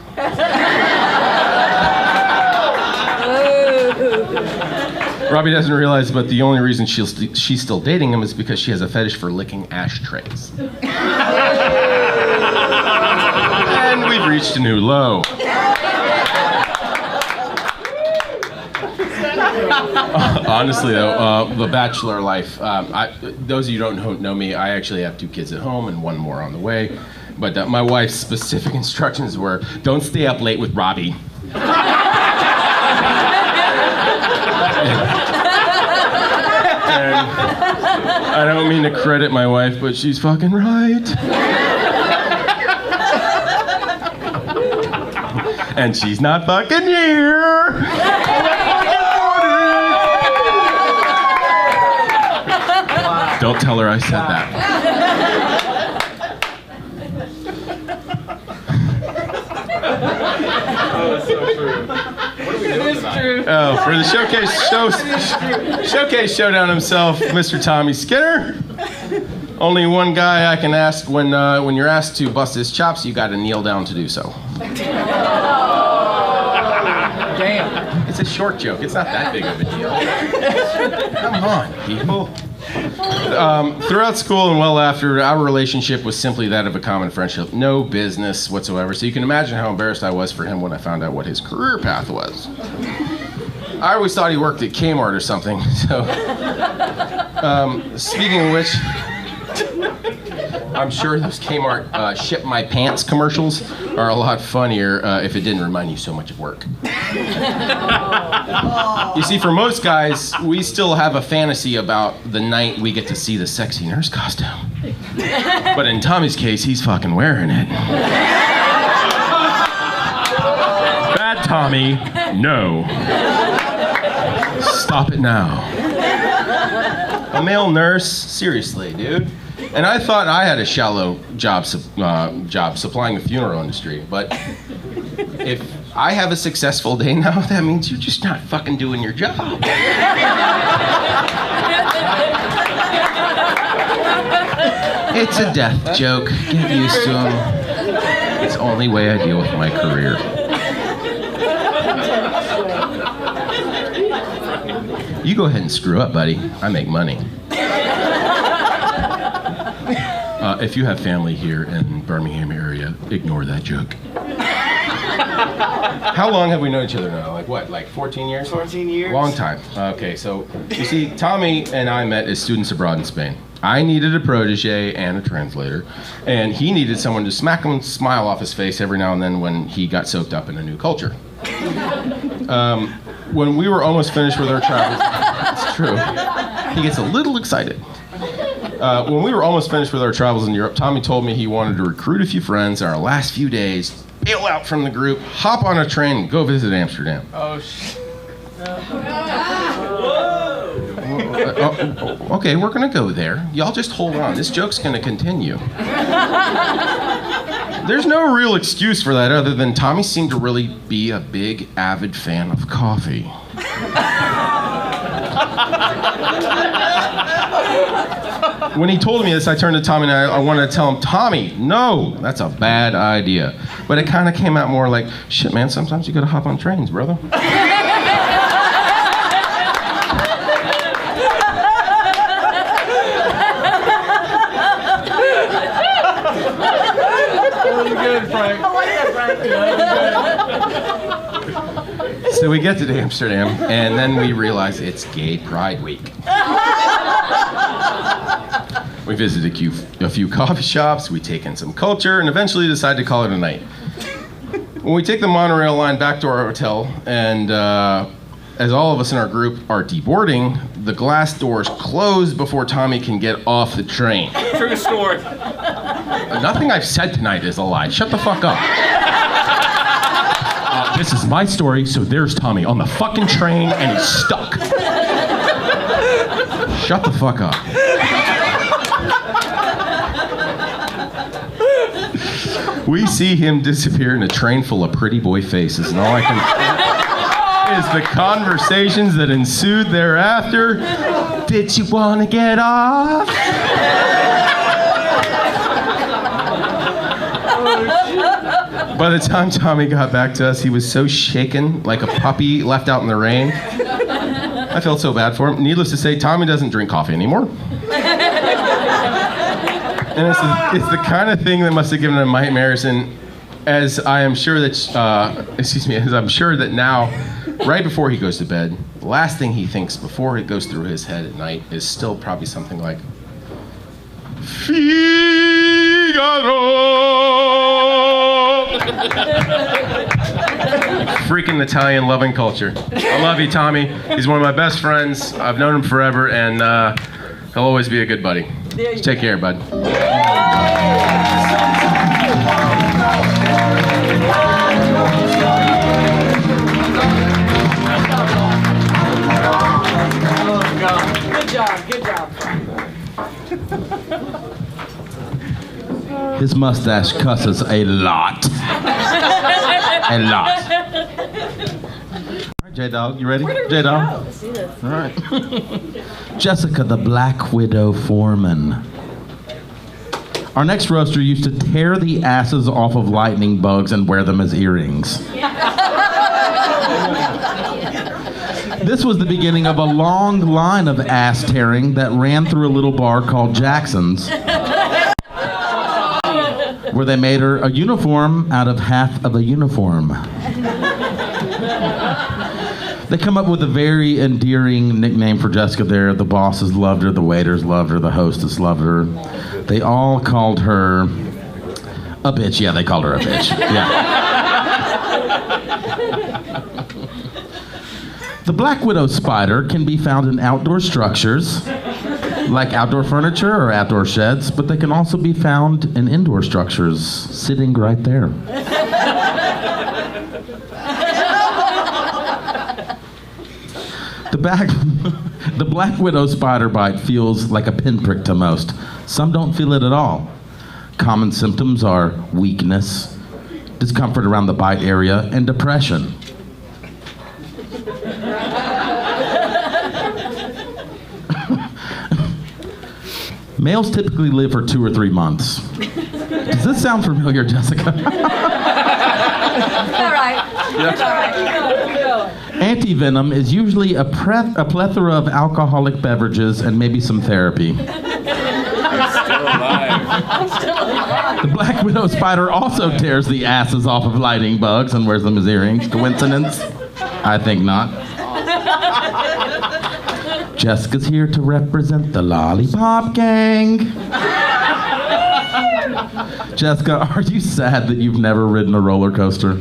[SPEAKER 10] Robbie doesn't realize, but the only reason she's still dating him is because she has a fetish for licking ashtrays. And we've reached a new low. Honestly, though, the bachelor life, those of you who don't know me, I actually have 2 kids at home and 1 more on the way. But my wife's specific instructions were, don't stay up late with Robbie. And I don't mean to credit my wife, but she's fucking right. And she's not fucking here. Don't tell her I said that.
[SPEAKER 3] Oh, that's so true. What are we doing tonight?
[SPEAKER 10] Oh, for the showcase showdown himself, Mr. Tommy Skinner. Only one guy I can ask when you're asked to bust his chops, you got to kneel down to do so.
[SPEAKER 8] Damn.
[SPEAKER 10] It's a short joke. It's not that big of a deal. Come on, people. Throughout school and well after, our relationship was simply that of a common friendship. No business whatsoever. So you can imagine how embarrassed I was for him when I found out what his career path was. I always thought he worked at Kmart or something. So, speaking of which, I'm sure those Kmart ship my pants commercials are a lot funnier if it didn't remind you so much of work. You see, for most guys, we still have a fantasy about the night we get to see the sexy nurse costume. But in Tommy's case, he's fucking wearing it. Bad Tommy, no. Stop it now. A male nurse? Seriously, dude. And I thought I had a shallow job supplying the funeral industry, but if I have a successful day now, that means you're just not fucking doing your job. It's a death joke. Get used to them. It's the only way I deal with my career. You go ahead and screw up, buddy. I make money. If you have family here in Birmingham area, ignore that joke. How long have we known each other now? Like what, like 14 years?
[SPEAKER 8] 14 years.
[SPEAKER 10] Long time. Okay, so you see, Tommy and I met as students abroad in Spain. I needed a protege and a translator, and he needed someone to smack him and smile off his face every now and then when he got soaked up in a new culture. When we were almost finished with our travels, it's true, he gets a little excited. When we were almost finished with our travels in Europe, Tommy told me he wanted to recruit a few friends in our last few days, bail out from the group, hop on a train, and go visit Amsterdam.
[SPEAKER 8] Oh, shit.
[SPEAKER 10] Okay, we're gonna go there. Y'all just hold on. This joke's gonna continue. There's no real excuse for that other than Tommy seemed to really be a big, avid fan of coffee. When he told me this, I turned to Tommy and I wanted to tell him, Tommy, no, that's a bad idea. But it kind of came out more like, shit, man, sometimes you gotta hop on trains, brother.
[SPEAKER 8] Good, Frank.
[SPEAKER 4] I like that, Frank.
[SPEAKER 10] So we get to Amsterdam, and then we realize it's Gay Pride Week. We visit a few coffee shops, we take in some culture, and eventually decide to call it a night. When we take the monorail line back to our hotel, and as all of us in our group are deboarding, the glass doors close before Tommy can get off the train.
[SPEAKER 8] True story.
[SPEAKER 10] Nothing I've said tonight is a lie. Shut the fuck up. This is my story, so there's Tommy on the fucking train, and he's stuck. Shut the fuck up. We see him disappear in a train full of pretty boy faces, and all I can is the conversations that ensued thereafter. Did you want to get off? By the time Tommy got back to us, he was so shaken, like a puppy left out in the rain. I felt so bad for him. Needless to say, Tommy doesn't drink coffee anymore. And it's the kind of thing that must have given him nightmares. And as I'm sure that now, right before he goes to bed, the last thing he thinks before it goes through his head at night is still probably something like, Figaro! Freaking Italian loving culture. I love you, Tommy. He's one of my best friends. I've known him forever, and he'll always be a good buddy. Take care, bud.
[SPEAKER 8] Good job.
[SPEAKER 1] His mustache cusses a lot. A lot. All right, J-Dog, you ready? J-Dog?
[SPEAKER 4] Let's see this.
[SPEAKER 1] All right. Jessica the Black Widow Foreman. Our next roaster used to tear the asses off of lightning bugs and wear them as earrings. This was the beginning of a long line of ass tearing that ran through a little bar called Jackson's, where they made her a uniform out of half of a uniform. They come up with a very endearing nickname for Jessica there. The bosses loved her, the waiters loved her, the hostess loved her. They all called her a bitch. Yeah, they called her a bitch. Yeah. The black widow spider can be found in outdoor structures, like outdoor furniture or outdoor sheds, but they can also be found in indoor structures, sitting right there. The black widow spider bite feels like a pinprick to most. Some don't feel it at all. Common symptoms are weakness, discomfort around the bite area, and depression. Males typically live for 2 or 3 months. Does this sound familiar, Jessica?
[SPEAKER 4] All right. All right. Keep going.
[SPEAKER 1] Antivenom is usually a plethora of alcoholic beverages and maybe some therapy.
[SPEAKER 3] I'm still alive.
[SPEAKER 1] The black widow spider also tears the asses off of lightning bugs and wears them as earrings. Coincidence? I think not. Jessica's here to represent the Lollipop Gang. Jessica, are you sad that you've never ridden a roller coaster?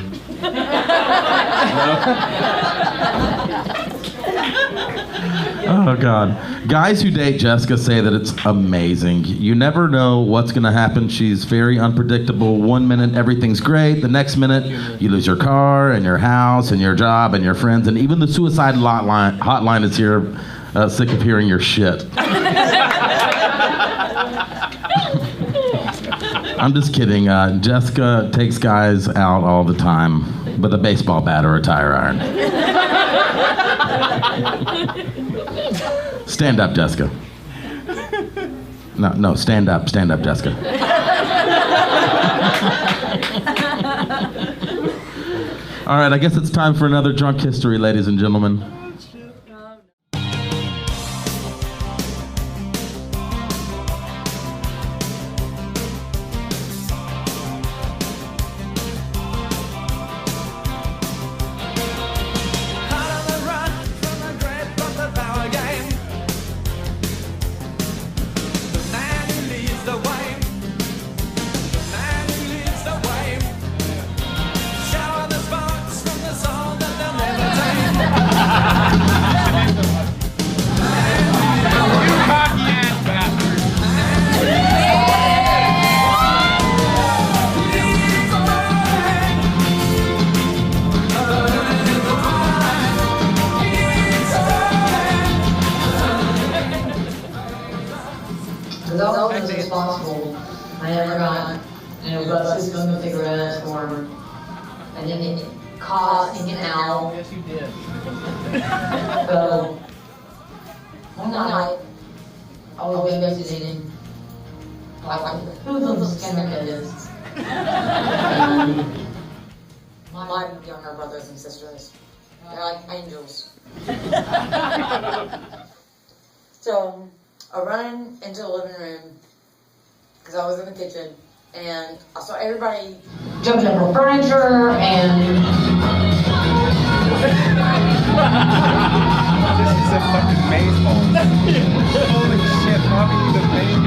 [SPEAKER 1] Oh, God. Guys who date Jessica say that it's amazing. You never know what's going to happen. She's very unpredictable. 1 minute, everything's great. The next minute, you lose your car and your house and your job and your friends. And even the suicide hotline is here, sick of hearing your shit. I'm just kidding. Jessica takes guys out all the time with a baseball bat or a tire iron. Stand up, Jessica. No, stand up, Jessica. All right, I guess it's time for another drunk history, ladies and gentlemen.
[SPEAKER 11] Responsible. I never got, buses smoking cigarettes or, and then get caught sneaking out.
[SPEAKER 8] Yes, you did.
[SPEAKER 11] So, one night, I was babysitting, like who those kids. My younger brothers and sisters, they're like angels. So, I run into the living room because I was in the kitchen, and I saw everybody jumping over furniture and.
[SPEAKER 3] This is a fucking maze hall. Holy shit, Mommy, the maze.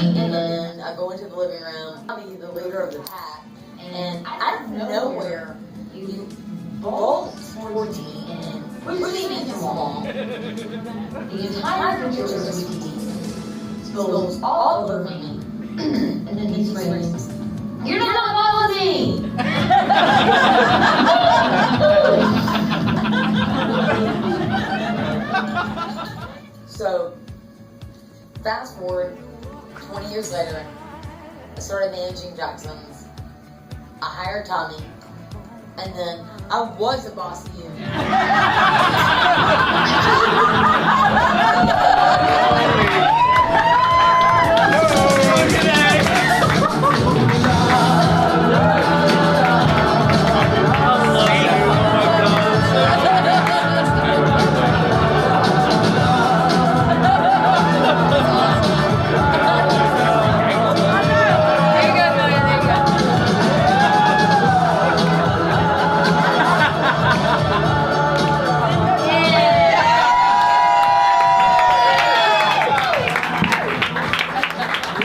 [SPEAKER 11] And then I go into the living room. I'll be the leader of the pack. And out of nowhere, you bolt towards me and push me into the wall. The entire picture of sweetie spills all over me. And then he screams, "You're not following me!" So, fast forward 20 years later, I started managing Jackson's. I hired Tommy, And then I was the boss of you.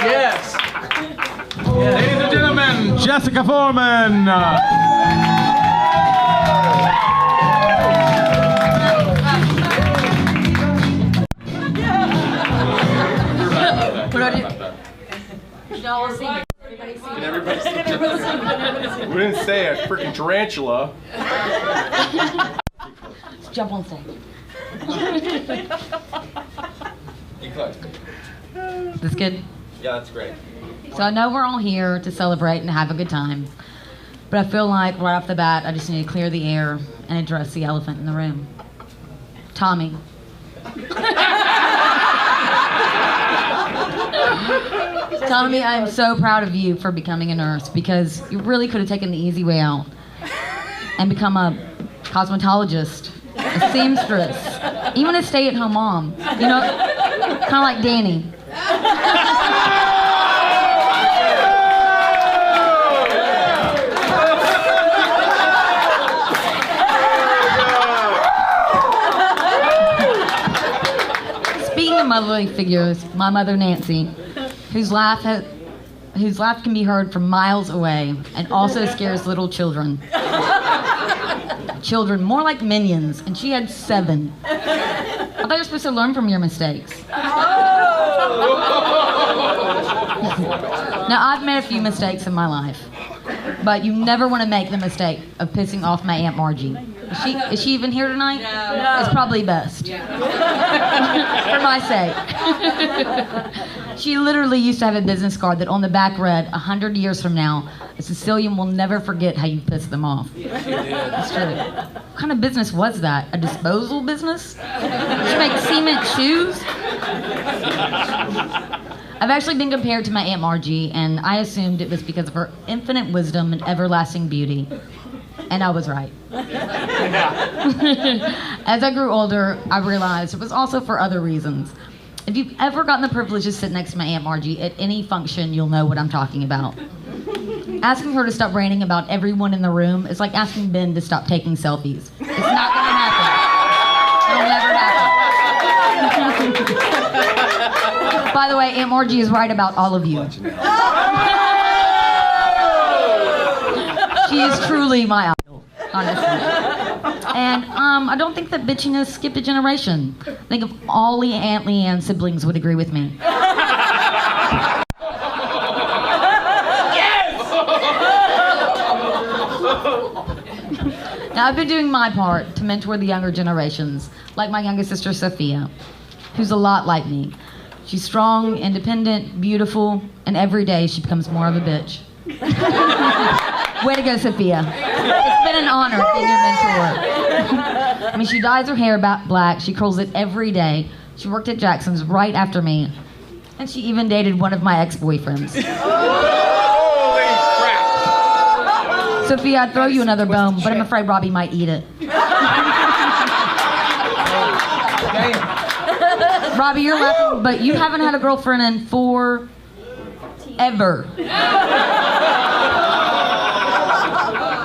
[SPEAKER 3] Yes.
[SPEAKER 1] Ladies and gentlemen, Jessica Foreman.
[SPEAKER 4] What do I do? Y'all will see me.
[SPEAKER 3] Can everybody see? We didn't say a freaking tarantula.
[SPEAKER 12] Jump on stage. This good?
[SPEAKER 3] Yeah, that's great.
[SPEAKER 12] So I know we're all here to celebrate and have a good time, but I feel like right off the bat, I just need to clear the air and address the elephant in the room. Tommy. Tommy, I'm so proud of you for becoming a nurse because you really could have taken the easy way out and become a cosmetologist, a seamstress, even a stay-at-home mom. You know, kind of like Danny. Speaking of motherly figures, my mother Nancy, whose laugh can be heard from miles away and also scares little children. Children more like minions, and she had 7. I thought you were supposed to learn from your mistakes. Now, I've made a few mistakes in my life, but you never want to make the mistake of pissing off my Aunt Margie. Is she even here tonight? No. It's probably best. For my sake. She literally used to have a business card that on the back read, 100 years from now, a Sicilian will never forget how you pissed them off. That's true. What kind of business was that? A disposal business? She makes cement shoes? I've actually been compared to my Aunt Margie, and I assumed it was because of her infinite wisdom and everlasting beauty. And I was right. As I grew older, I realized it was also for other reasons. If you've ever gotten the privilege to sit next to my Aunt Margie at any function, you'll know what I'm talking about. Asking her to stop ranting about everyone in the room is like asking Ben to stop taking selfies. It's not gonna happen. It'll never happen. By the way, Aunt Margie is right about all of you. She is truly my idol, honestly. And I don't think that bitchiness skipped a generation. I think if all the Aunt Leanne siblings would agree with me. Now, I've been doing my part to mentor the younger generations, like my youngest sister, Sophia, who's a lot like me. She's strong, independent, beautiful, and every day she becomes more of a bitch. Way to go, Sophia. It's been an honor being your mentor. I mean, she dyes her hair black, she curls it every day. She worked at Jackson's right after me, and she even dated one of my ex-boyfriends. Sophia, I'd throw you another bone, but I'm afraid Robbie might eat it. Robbie, you're laughing, but you haven't had a girlfriend in forever.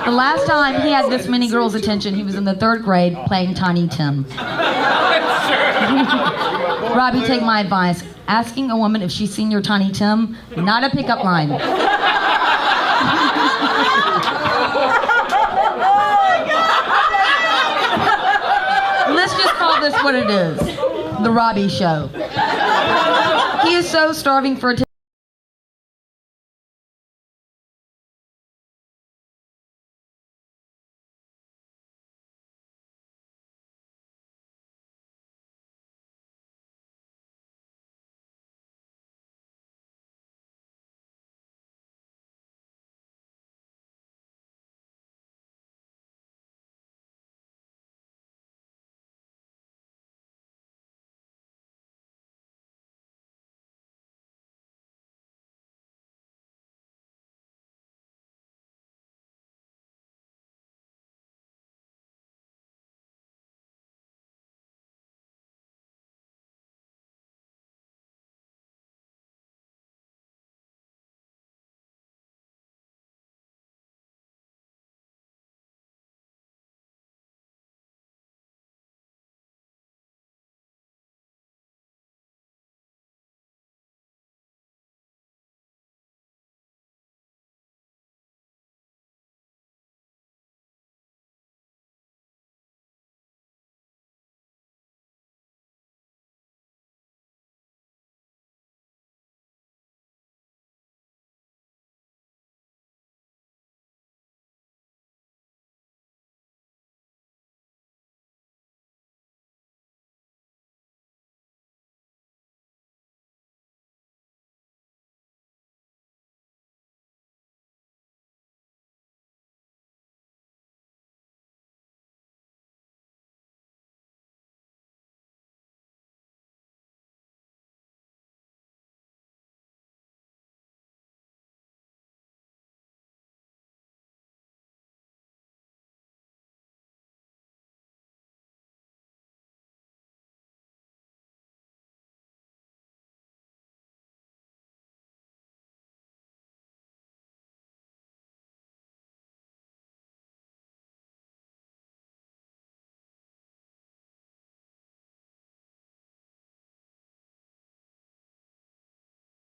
[SPEAKER 12] The last time he had this many girls' attention, he was in the 3rd grade playing Tiny Tim. Robbie, take my advice. Asking a woman if she's seen your Tiny Tim, not a pickup line. Let's just call this what it is. The Robbie Show. He is so starving for attention.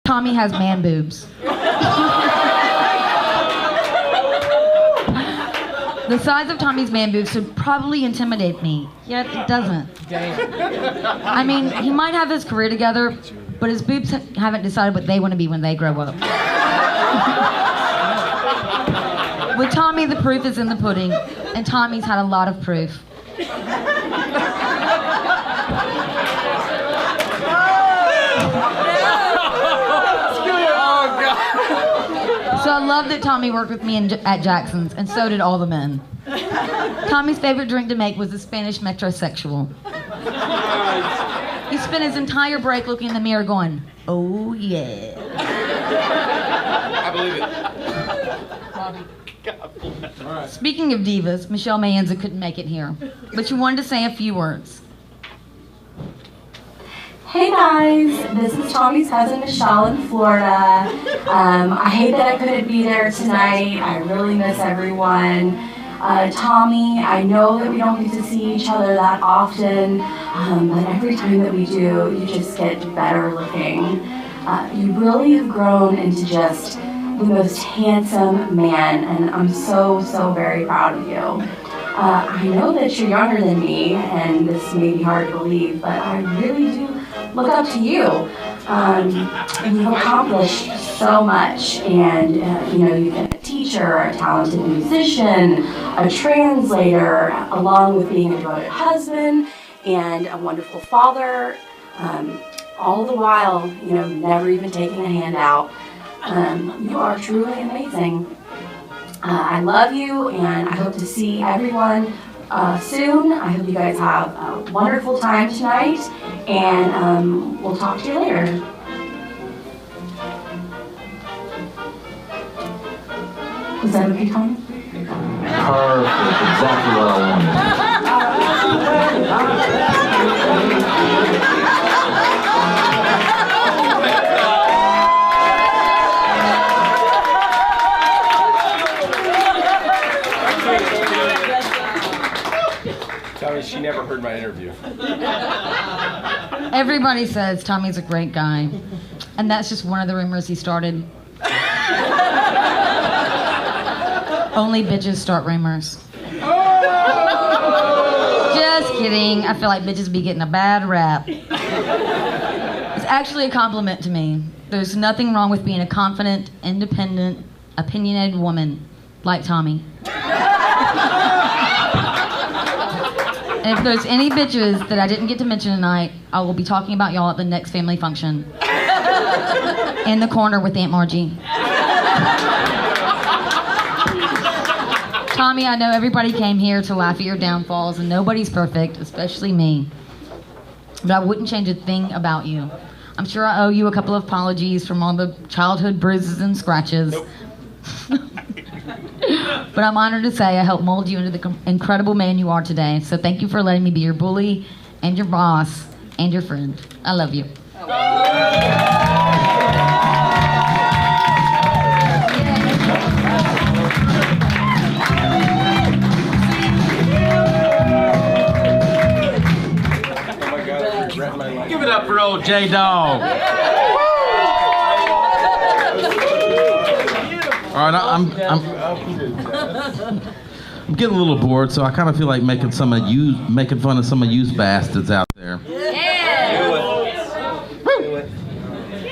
[SPEAKER 12] Tommy has man boobs. The size of Tommy's man boobs should probably intimidate me, yet it doesn't. I mean, he might have his career together, but his boobs haven't decided what they want to be when they grow up. With Tommy, the proof is in the pudding, and Tommy's had a lot of proof. So I love that Tommy worked with me at Jackson's, and so did all the men. Tommy's favorite drink to make was the Spanish metrosexual. He spent his entire break looking in the mirror going, oh yeah.
[SPEAKER 10] I believe it.
[SPEAKER 12] Speaking of divas, Michelle Mayenza couldn't make it here, but she wanted to say a few words.
[SPEAKER 13] Hey guys, this is Tommy's cousin Michelle in Florida. I hate that I couldn't be there tonight. I really miss everyone. Tommy, I know that we don't get to see each other that often, but every time that we do, you just get better looking. You really have grown into just the most handsome man, and I'm so, so very proud of you. I know that you're younger than me, and this may be hard to believe, but I really do look up to you. You've accomplished so much, and you've been a teacher, a talented musician, a translator, along with being a devoted husband and a wonderful father. All the while, never even taking a handout. You are truly amazing. I love you, and I hope to see everyone soon. I hope you guys have a wonderful time tonight, and we'll talk to you later. Was that okay, Tom?
[SPEAKER 9] Perfect, exactly what I
[SPEAKER 10] Tommy, she never heard my interview.
[SPEAKER 12] Everybody says Tommy's a great guy, and that's just one of the rumors he started. Only bitches start rumors. Just kidding. I feel like bitches be getting a bad rap. It's actually a compliment to me. There's nothing wrong with being a confident, independent, opinionated woman like Tommy. And if there's any bitches that I didn't get to mention tonight, I will be talking about y'all at the next family function. In the corner with Aunt Margie. Tommy, I know everybody came here to laugh at your downfalls, and nobody's perfect, especially me. But I wouldn't change a thing about you. I'm sure I owe you a couple of apologies from all the childhood bruises and scratches. Nope. But I'm honored to say I helped mold you into the incredible man you are today. So thank you for letting me be your bully and your boss and your friend. I love you.
[SPEAKER 1] Give it up for old J-Dog. All right, I'm getting a little bored, so I kind of feel like making fun of you bastards out there.
[SPEAKER 9] Yeah.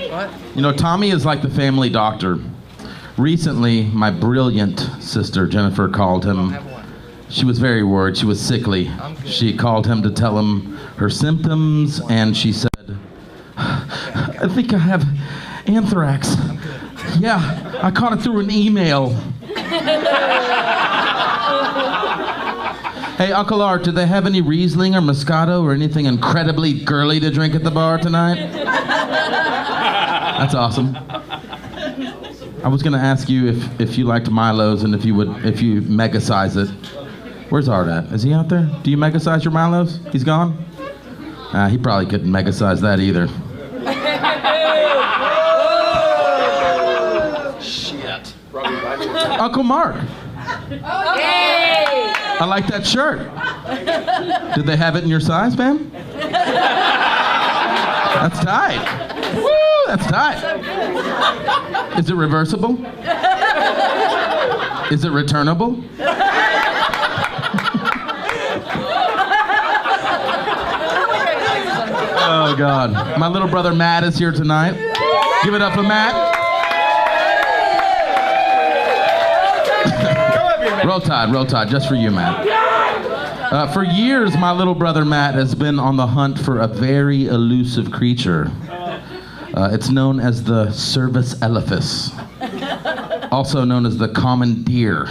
[SPEAKER 1] What? Tommy is like the family doctor. Recently, my brilliant sister Jennifer called him. She was very worried. She was sickly. She called him to tell him her symptoms, and she said, I think I have anthrax. Yeah, I caught it through an email. Hey, Uncle Art, do they have any Riesling or Moscato or anything incredibly girly to drink at the bar tonight? That's awesome. I was gonna ask you if you liked Milos and if you mega size it. Where's Art at? Is he out there? Do you mega size your Milos? He's gone? He probably couldn't mega size that either.
[SPEAKER 10] Shit.
[SPEAKER 1] Uncle Mark. I like that shirt. Did they have it in your size, man? That's tight. Woo! That's tight. Is it reversible? Is it returnable? Oh, God. My little brother Matt is here tonight. Give it up for Matt. Roll Tide, just for you, Matt. For years, my little brother Matt has been on the hunt for a very elusive creature. It's known as the Cervus elephas, also known as the common deer.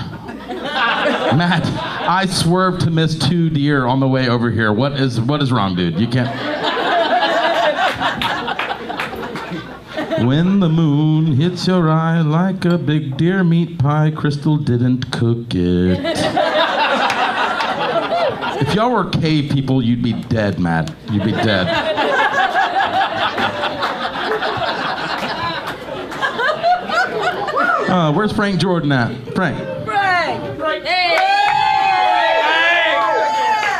[SPEAKER 1] Matt, I swerved to miss 2 deer on the way over here. What is wrong, dude? You can't. When the moon hits your eye like a big deer meat pie, Crystal didn't cook it. If y'all were cave people, you'd be dead, Matt. You'd be dead. Where's Frank Jordan at? Frank.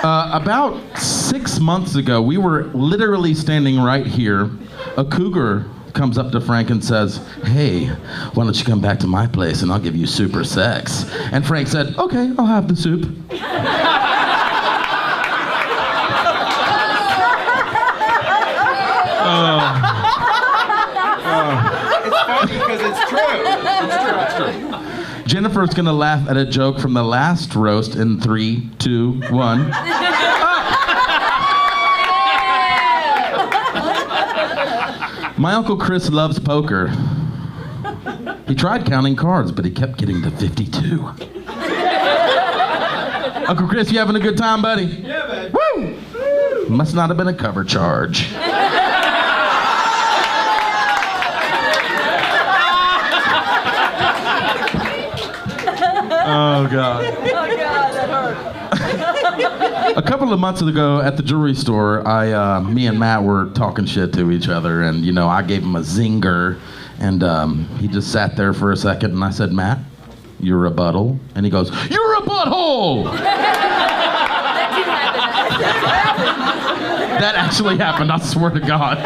[SPEAKER 1] About 6 months ago, we were literally standing right here. A cougar comes up to Frank and says, "Hey, why don't you come back to my place and I'll give you super sex?" And Frank said, "Okay, I'll have the soup."
[SPEAKER 3] It's funny because it's true. It's true.
[SPEAKER 1] Jennifer's gonna laugh at a joke from the last roast in 3, 2, 1. My Uncle Chris loves poker. He tried counting cards, but he kept getting to 52. Uncle Chris, you having a good time, buddy?
[SPEAKER 3] Yeah, man.
[SPEAKER 1] Woo! Must not have been a cover charge. Oh, God.
[SPEAKER 4] Oh, God, that hurt.
[SPEAKER 1] A couple of months ago at the jewelry store, me and Matt were talking shit to each other, and, you know, I gave him a zinger, and he just sat there for a second, and I said, "Matt, you're a butthole." And he goes, "You're a butthole!" That actually happened, I swear to God.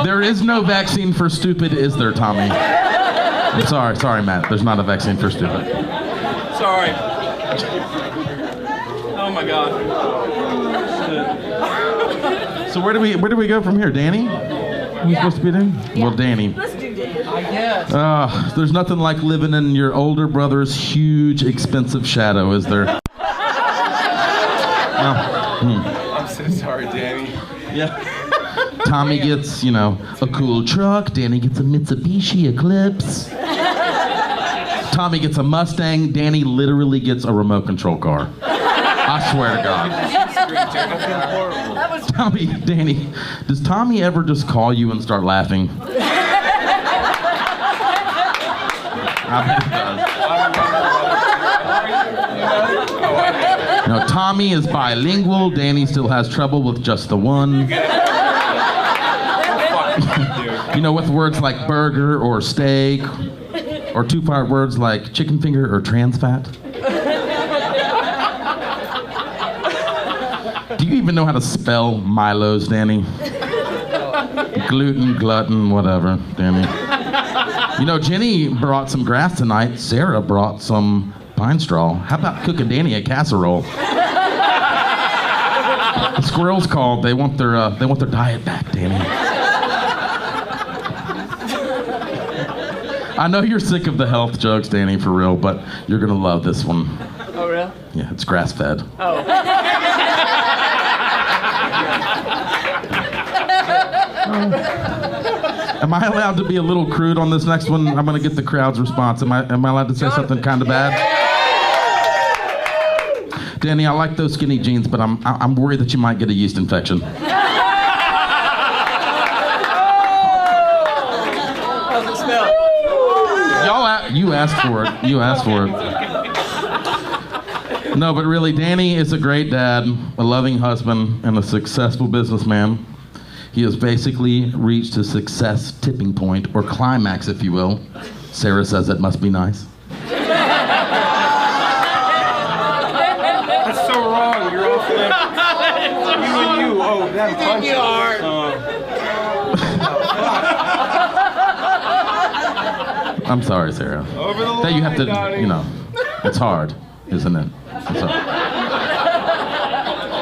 [SPEAKER 1] There is no vaccine for stupid, is there, Tommy? I'm sorry, Matt. There's not a vaccine for stupid.
[SPEAKER 3] Sorry. Oh my God.
[SPEAKER 1] So where do we go from here, Danny? Are we supposed to be doing? Yeah. Well, Danny.
[SPEAKER 4] Let's do Danny.
[SPEAKER 3] I guess.
[SPEAKER 1] There's nothing like living in your older brother's huge, expensive shadow, is there?
[SPEAKER 3] I'm so sorry, Danny.
[SPEAKER 1] Yeah. Tommy gets, you know, a cool truck. Danny gets a Mitsubishi Eclipse. Tommy gets a Mustang. Danny literally gets a remote control car. I swear to God. Tommy, Danny, does Tommy ever just call you and start laughing? I bet he does. No, Tommy is bilingual. Danny still has trouble with just the one. You know, with words like burger or steak, or 2-part words like chicken finger or trans fat. Do you even know how to spell Milo's, Danny? Gluten, glutton, whatever, Danny. You know, Jenny brought some grass tonight. Sarah brought some pine straw. How about cooking Danny a casserole? The squirrels called. They want their diet back, Danny. I know you're sick of the health jokes, Danny, for real, but you're gonna love this one.
[SPEAKER 8] Oh, really?
[SPEAKER 1] Yeah, it's grass-fed.
[SPEAKER 8] Oh.
[SPEAKER 1] Am I allowed to be a little crude on this next one? I'm gonna get the crowd's response. Am I allowed to say something kind of bad? Danny, I like those skinny jeans, but I'm worried that you might get a yeast infection.
[SPEAKER 8] How's it smell?
[SPEAKER 1] You asked for it. You asked for it. No, but really, Danny is a great dad, a loving husband, and a successful businessman. He has basically reached his success tipping point, or climax, if you will. Sarah says it must be nice.
[SPEAKER 3] That's so wrong. You're off limits. and you. Oh, that punch.
[SPEAKER 9] You are.
[SPEAKER 1] I'm sorry, Sarah.
[SPEAKER 3] Over the
[SPEAKER 1] That you have to,
[SPEAKER 3] line, Donnie.
[SPEAKER 1] you know, it's hard, isn't it? It's hard.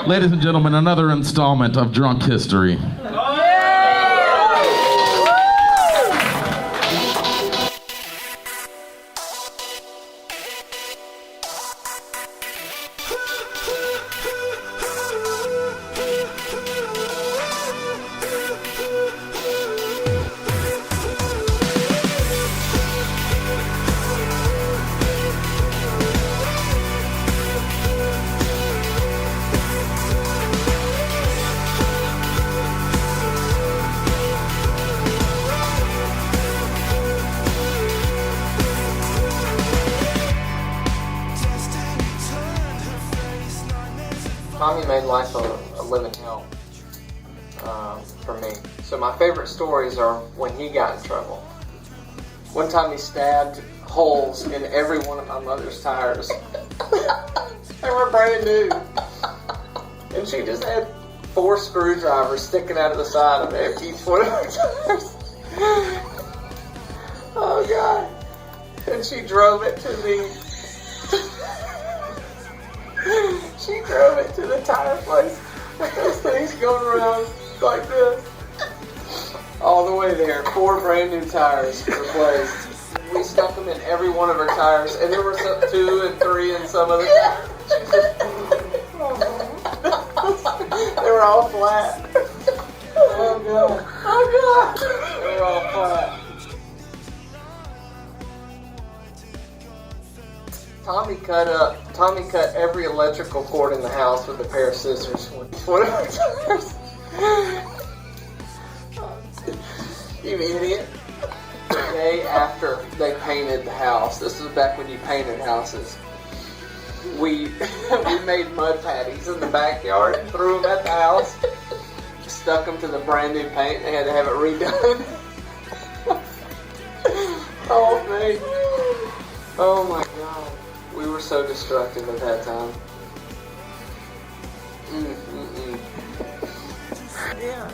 [SPEAKER 1] Ladies and gentlemen, another installment of Drunk History.
[SPEAKER 8] Tommy made life a living hell for me. So my favorite stories are when he got in trouble. One time he stabbed holes in every one of my mother's tires. They were brand new. And she just had 4 screwdrivers sticking out of the side of each one of her tires. Oh God. And she drove it to the tire place with those things going around like this. All the way there, 4 brand new tires replaced. We stuck them in every one of her tires, and there were some 2 and 3 in some of the tires. They were all flat. Oh God. Oh God. They were all flat. Tommy cut every electrical cord in the house with a pair of scissors. One of our tires. You idiot. The day after they painted the house, this was back when you painted houses, we made mud patties in the backyard and threw them at the house, stuck them to the brand new paint, they had to have it redone. Oh man. Oh my God. We were so destructive at that time. Yeah.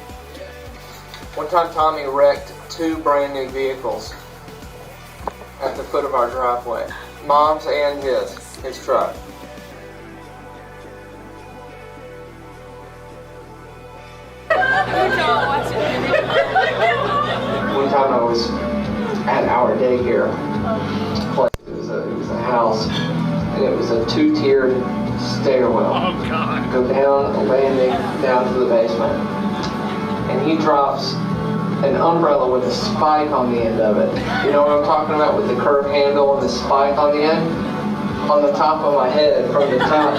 [SPEAKER 8] One time Tommy wrecked 2 brand new vehicles at the foot of our driveway. Mom's and his truck. One time I was at our daycare place. It was a house, and it was a 2-tiered stairwell. Oh God! Go down a landing down to the basement, and he drops an umbrella with a spike on the end of it. You know what I'm talking about, with the curved handle and the spike on the end? On the top of my head from the top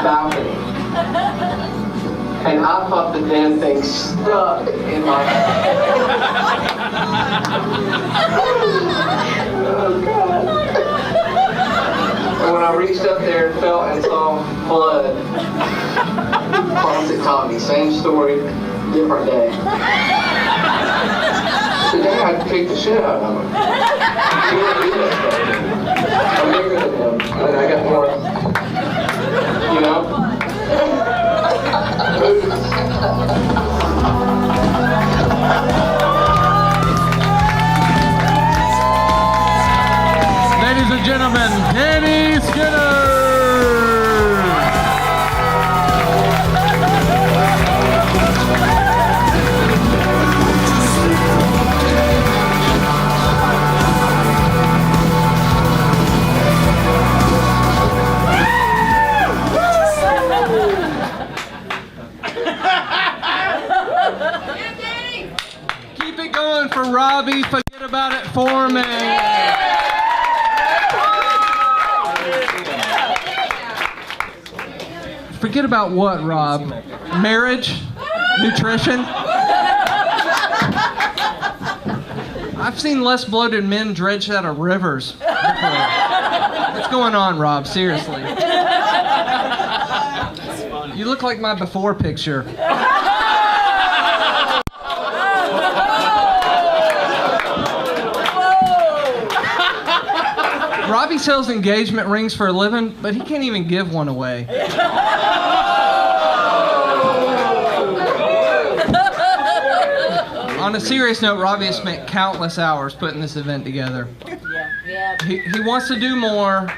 [SPEAKER 8] balcony. And I thought the damn thing stuck in my head. Oh God. And when I reached up there and felt and saw blood, Closet Tommy, same story, different day. Today I kicked the shit out of him. He didn't do that stuff. I'm bigger than him, and I got more, you know?
[SPEAKER 1] Ladies and gentlemen, Danny Skinner!
[SPEAKER 8] Keep it going for Robbie. Forget about it for me. Forget about what, Rob? Marriage? Nutrition? I've seen less bloated men dredged out of rivers before. What's going on, Rob? Seriously. You look like my before picture. Robbie sells engagement rings for a living, but he can't even give one away.
[SPEAKER 14] On a serious note, Robbie has spent countless hours putting this event together.
[SPEAKER 4] Yeah.
[SPEAKER 14] He wants to do more,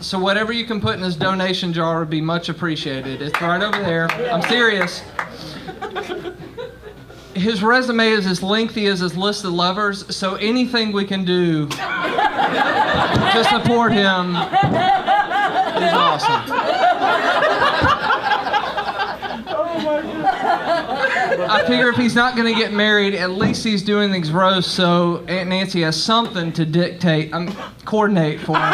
[SPEAKER 14] so whatever you can put in his donation jar would be much appreciated. It's right over there. I'm serious. His resume is as lengthy as his list of lovers, so anything we can do to support him is awesome. I figure if he's not going to get married, at least he's doing these roasts so Aunt Nancy has something to coordinate for him.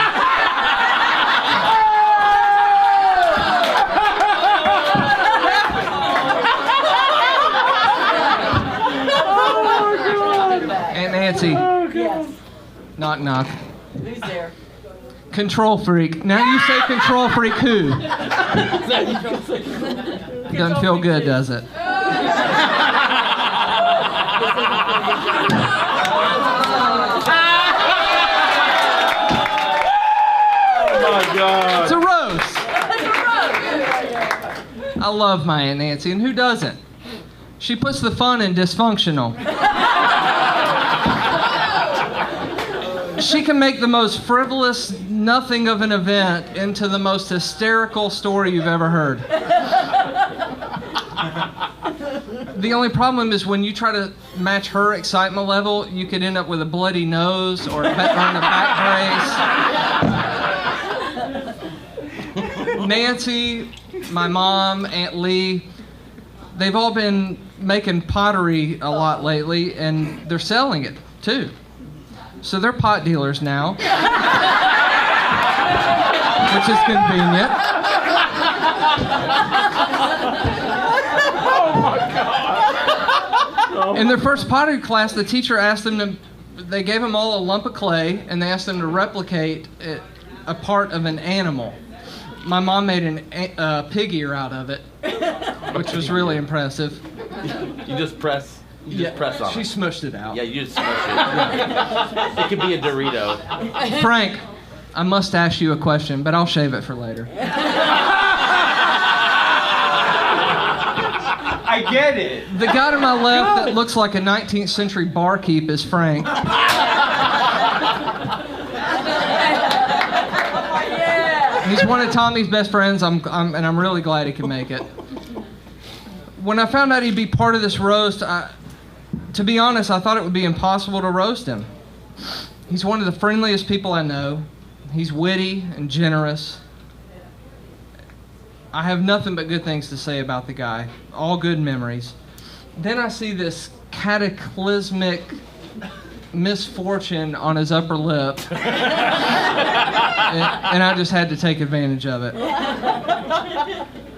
[SPEAKER 14] Aunt Nancy.
[SPEAKER 4] Yes.
[SPEAKER 14] Knock, knock.
[SPEAKER 4] Who's there?
[SPEAKER 14] Control freak. Now you say control freak who? Doesn't feel good, does it?
[SPEAKER 3] God.
[SPEAKER 14] It's a roast. I love my Aunt Nancy, and who doesn't? She puts the fun in dysfunctional. She can make the most frivolous nothing of an event into the most hysterical story you've ever heard. The only problem is when you try to match her excitement level, you could end up with a bloody nose or a on the back brace. Nancy, my mom, Aunt Lee, they've all been making pottery a lot lately, and they're selling it too. So they're pot dealers now, which is convenient.
[SPEAKER 3] Oh my God.
[SPEAKER 14] In their first pottery class, the teacher asked them they gave them all a lump of clay, and they asked them to replicate a part of an animal. My mom made a pig ear out of it, which was really impressive.
[SPEAKER 15] You just press. You just press on
[SPEAKER 14] She
[SPEAKER 15] it.
[SPEAKER 14] smushed it out.
[SPEAKER 15] Yeah, you just smush it. It could be a Dorito.
[SPEAKER 14] Frank, I must ask you a question, but I'll shave it for later.
[SPEAKER 3] I get it.
[SPEAKER 14] The guy to my left that looks like a 19th century barkeep is Frank. He's one of Tommy's best friends, and I'm really glad he can make it. When I found out he'd be part of this roast, to be honest, I thought it would be impossible to roast him. He's one of the friendliest people I know. He's witty and generous. I have nothing but good things to say about the guy. All good memories. Then I see this cataclysmic misfortune on his upper lip. And I just had to take advantage of it.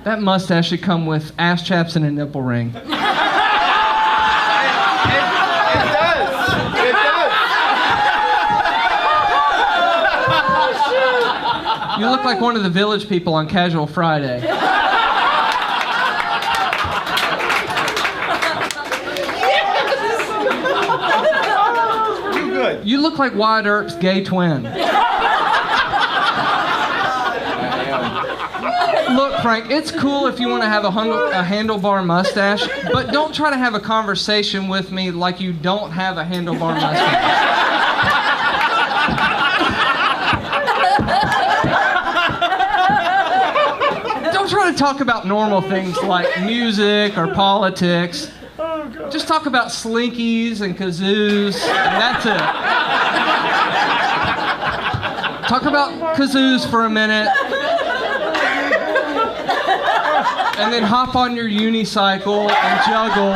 [SPEAKER 14] That mustache should come with ass chaps and a nipple ring.
[SPEAKER 3] It does. It does.
[SPEAKER 14] You look like one of the village people on Casual Friday.
[SPEAKER 3] Too good.
[SPEAKER 14] You look like Wyatt Earp's gay twin. Look, Frank, it's cool if you want to have a handlebar mustache, but don't try to have a conversation with me like you don't have a handlebar mustache. Don't try to talk about normal things like music or politics. Just talk about slinkies and kazoos, and that's it. Talk about kazoos for a minute. And then hop on your unicycle and juggle,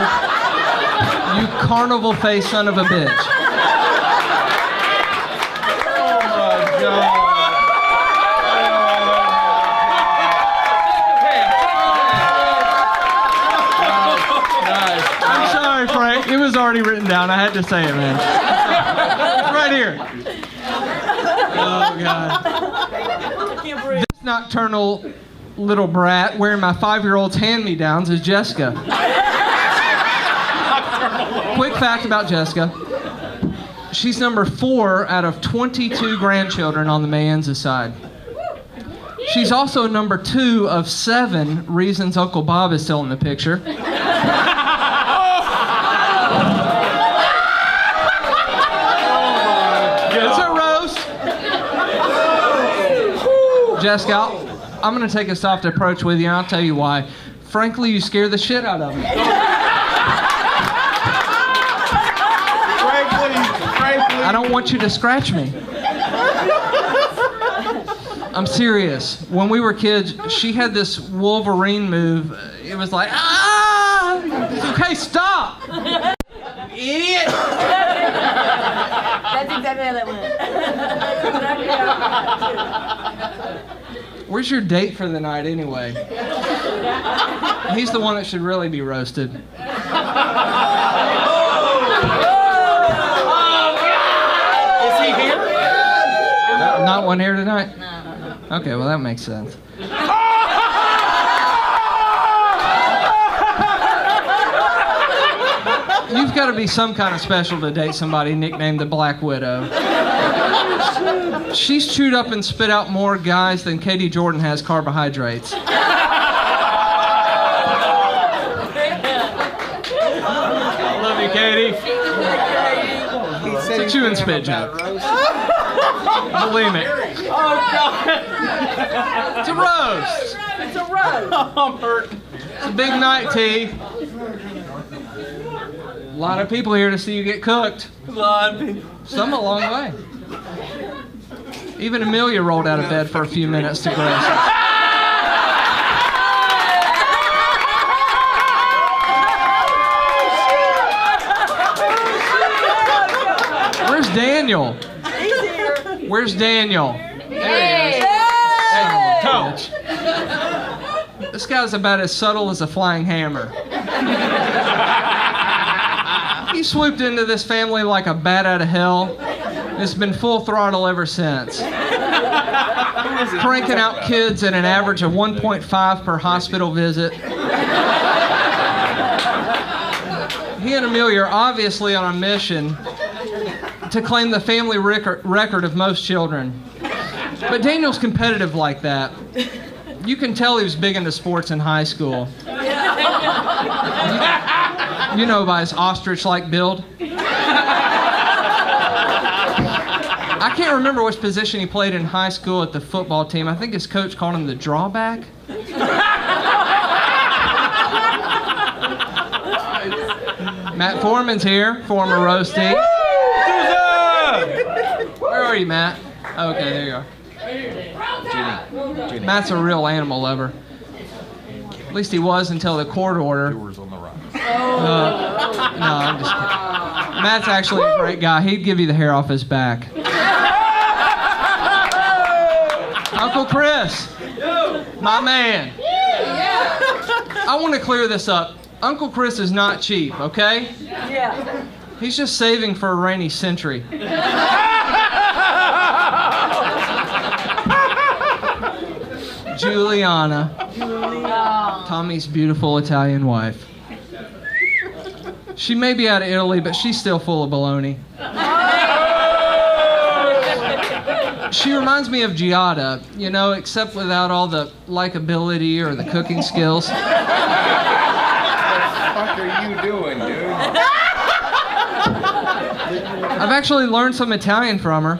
[SPEAKER 14] you carnival face son of a bitch.
[SPEAKER 3] Oh my God.
[SPEAKER 14] I'm sorry, Frank. It was already written down. I had to say it, man. It's right here. Oh, God. This nocturnal little brat wearing my 5-year-old's hand-me-downs is Jessica. Quick fact about Jessica. She's number 4 out of 22 grandchildren on the Mayenza side. She's also number 2 of 7 reasons Uncle Bob is still in the picture. Jessica, I'm going to take a soft approach with you, and I'll tell you why. Frankly, you scare the shit out of me.
[SPEAKER 3] Frankly.
[SPEAKER 14] I don't want you to scratch me. I'm serious. When we were kids, she had this Wolverine move. It was like, ah! Okay, stop! Idiot!
[SPEAKER 4] That's exactly how that went.
[SPEAKER 14] Where's your date for the night anyway? He's the one that should really be roasted.
[SPEAKER 15] Is he here?
[SPEAKER 14] Not one here tonight? Okay, well that makes sense. You've got to be some kind of special to date somebody nicknamed the Black Widow. She's chewed up and spit out more guys than Katie Jordan has carbohydrates. I love you, Katie. It's a chew and spit joke. Believe me.
[SPEAKER 15] Oh, God.
[SPEAKER 14] It's a roast.
[SPEAKER 4] It's a roast.
[SPEAKER 15] Oh, I'm hurt.
[SPEAKER 14] It's a big night, T. A lot of people here to see you get cooked. Some a long way. Even Amelia rolled out of bed for a few minutes to grace us. Where's Daniel?
[SPEAKER 4] He's here.
[SPEAKER 14] Where's Daniel? There he is. Coach. This guy's about as subtle as a flying hammer. He swooped into this family like a bat out of hell. It's been full throttle ever since. Cranking out kids at an average of 1.5 per hospital visit. He and Amelia are obviously on a mission to claim the family record of most children. But Daniel's competitive like that. You can tell he was big into sports in high school. You know, by his ostrich-like build. I can't remember which position he played in high school at the football team. I think his coach called him the drawback. Matt Foreman's here, former roastie. Where are you, Matt? Okay, there you are.
[SPEAKER 15] Jenny.
[SPEAKER 14] Matt's a real animal lover. At least he was until the court order.
[SPEAKER 3] Yours on the right.
[SPEAKER 14] No, I'm just kidding. Matt's actually a great guy. He'd give you the hair off his back. Uncle Chris, my man. I want to clear this up. Uncle Chris is not cheap, okay?
[SPEAKER 4] Yeah.
[SPEAKER 14] He's just saving for a rainy century. Juliana, Tommy's beautiful Italian wife. She may be out of Italy, but she's still full of baloney. She reminds me of Giada, you know, except without all the likability or the cooking skills.
[SPEAKER 3] What the fuck are you doing, dude?
[SPEAKER 14] I've actually learned some Italian from her.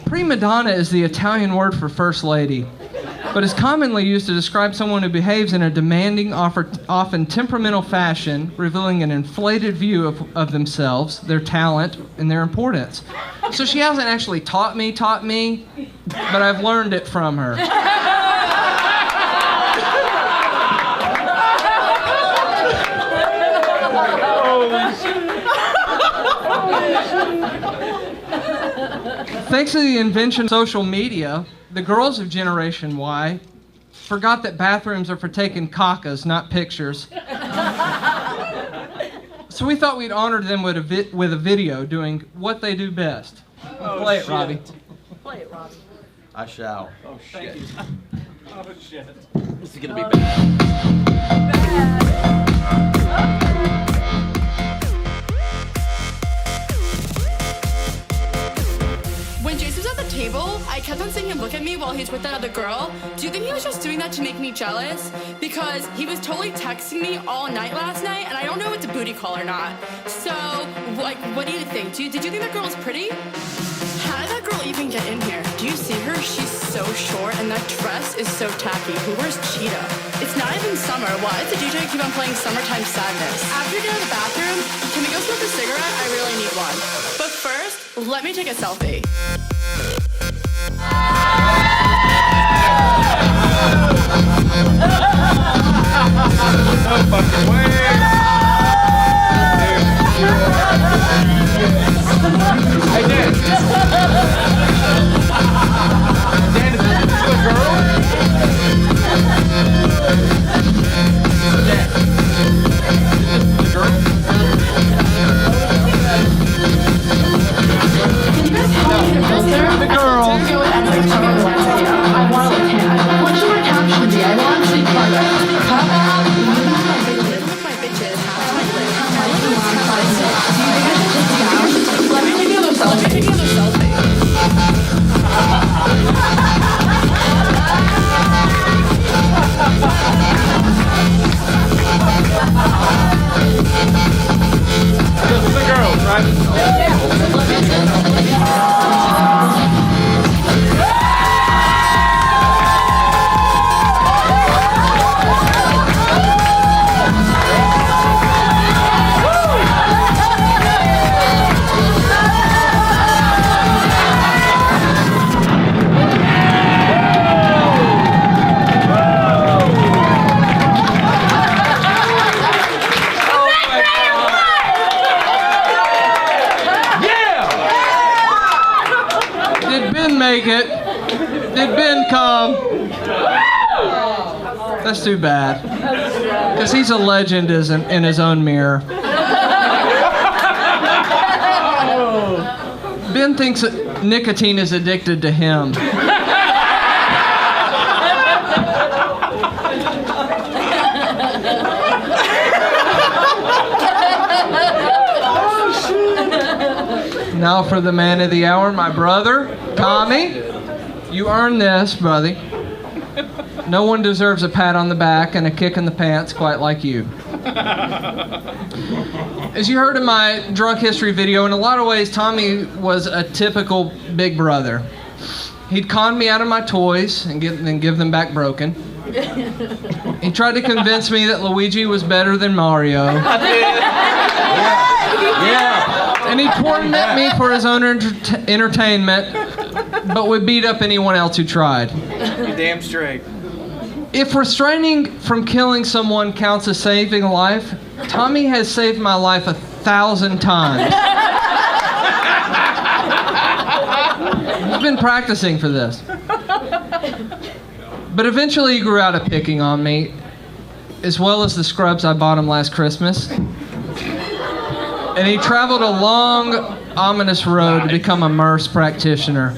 [SPEAKER 14] Prima donna is the Italian word for first lady, but is commonly used to describe someone who behaves in a demanding, often temperamental fashion, revealing an inflated view of themselves, their talent, and their importance. So she hasn't actually taught me, but I've learned it from her. Thanks to the invention of social media, the girls of Generation Y forgot that bathrooms are for taking cacas, not pictures. So we thought we'd honor them with a video doing what they do best. Play it, Robbie.
[SPEAKER 4] Play it, Robbie.
[SPEAKER 15] I shall.
[SPEAKER 3] Oh, shit. Oh, shit.
[SPEAKER 15] This is gonna be bad.
[SPEAKER 16] When Jason was at the table, I kept on seeing him look at me while he's with that other girl. Do you think he was just doing that to make me jealous? Because he was totally texting me all night last night, and I don't know if it's a booty call or not. So, like, what do you think? Did you think that girl was pretty? How did that girl even get in here? Do you see see her, she's so short, and that dress is so tacky. Who wears cheetah? It's not even summer. Why does the DJ keep on playing Summertime Sadness? After you get out of the bathroom, can we go smoke a cigarette? I really need one. But first, let me take a selfie.
[SPEAKER 3] No fucking way. Hey, Dan. Dan, is this a girl? Dan. Is this a girl?
[SPEAKER 16] Can you guys help me get closer?
[SPEAKER 3] The girl.
[SPEAKER 16] I want to look tan. What should my caption be? I will actually plug it. My bitches, half my lips. Let me take another selfie.
[SPEAKER 3] This is the girls, right?
[SPEAKER 14] Make it. Did Ben come? That's too bad. Because he's a legend in his own mirror. Ben thinks that nicotine is addicted to him. Now for the man of the hour, my brother, Tommy. You earned this, buddy. No one deserves a pat on the back and a kick in the pants quite like you. As you heard in my drunk history video, in a lot of ways, Tommy was a typical big brother. He'd con me out of my toys and then give them back broken. He tried to convince me that Luigi was better than Mario. Yeah. And he tormented me for his own entertainment, but would beat up anyone else who tried.
[SPEAKER 3] You're damn straight.
[SPEAKER 14] If restraining from killing someone counts as saving a life, Tommy has saved my life 1,000 times. He's been practicing for this. But eventually he grew out of picking on me, as well as the scrubs I bought him last Christmas. And he traveled a long, ominous road to become a MRS practitioner.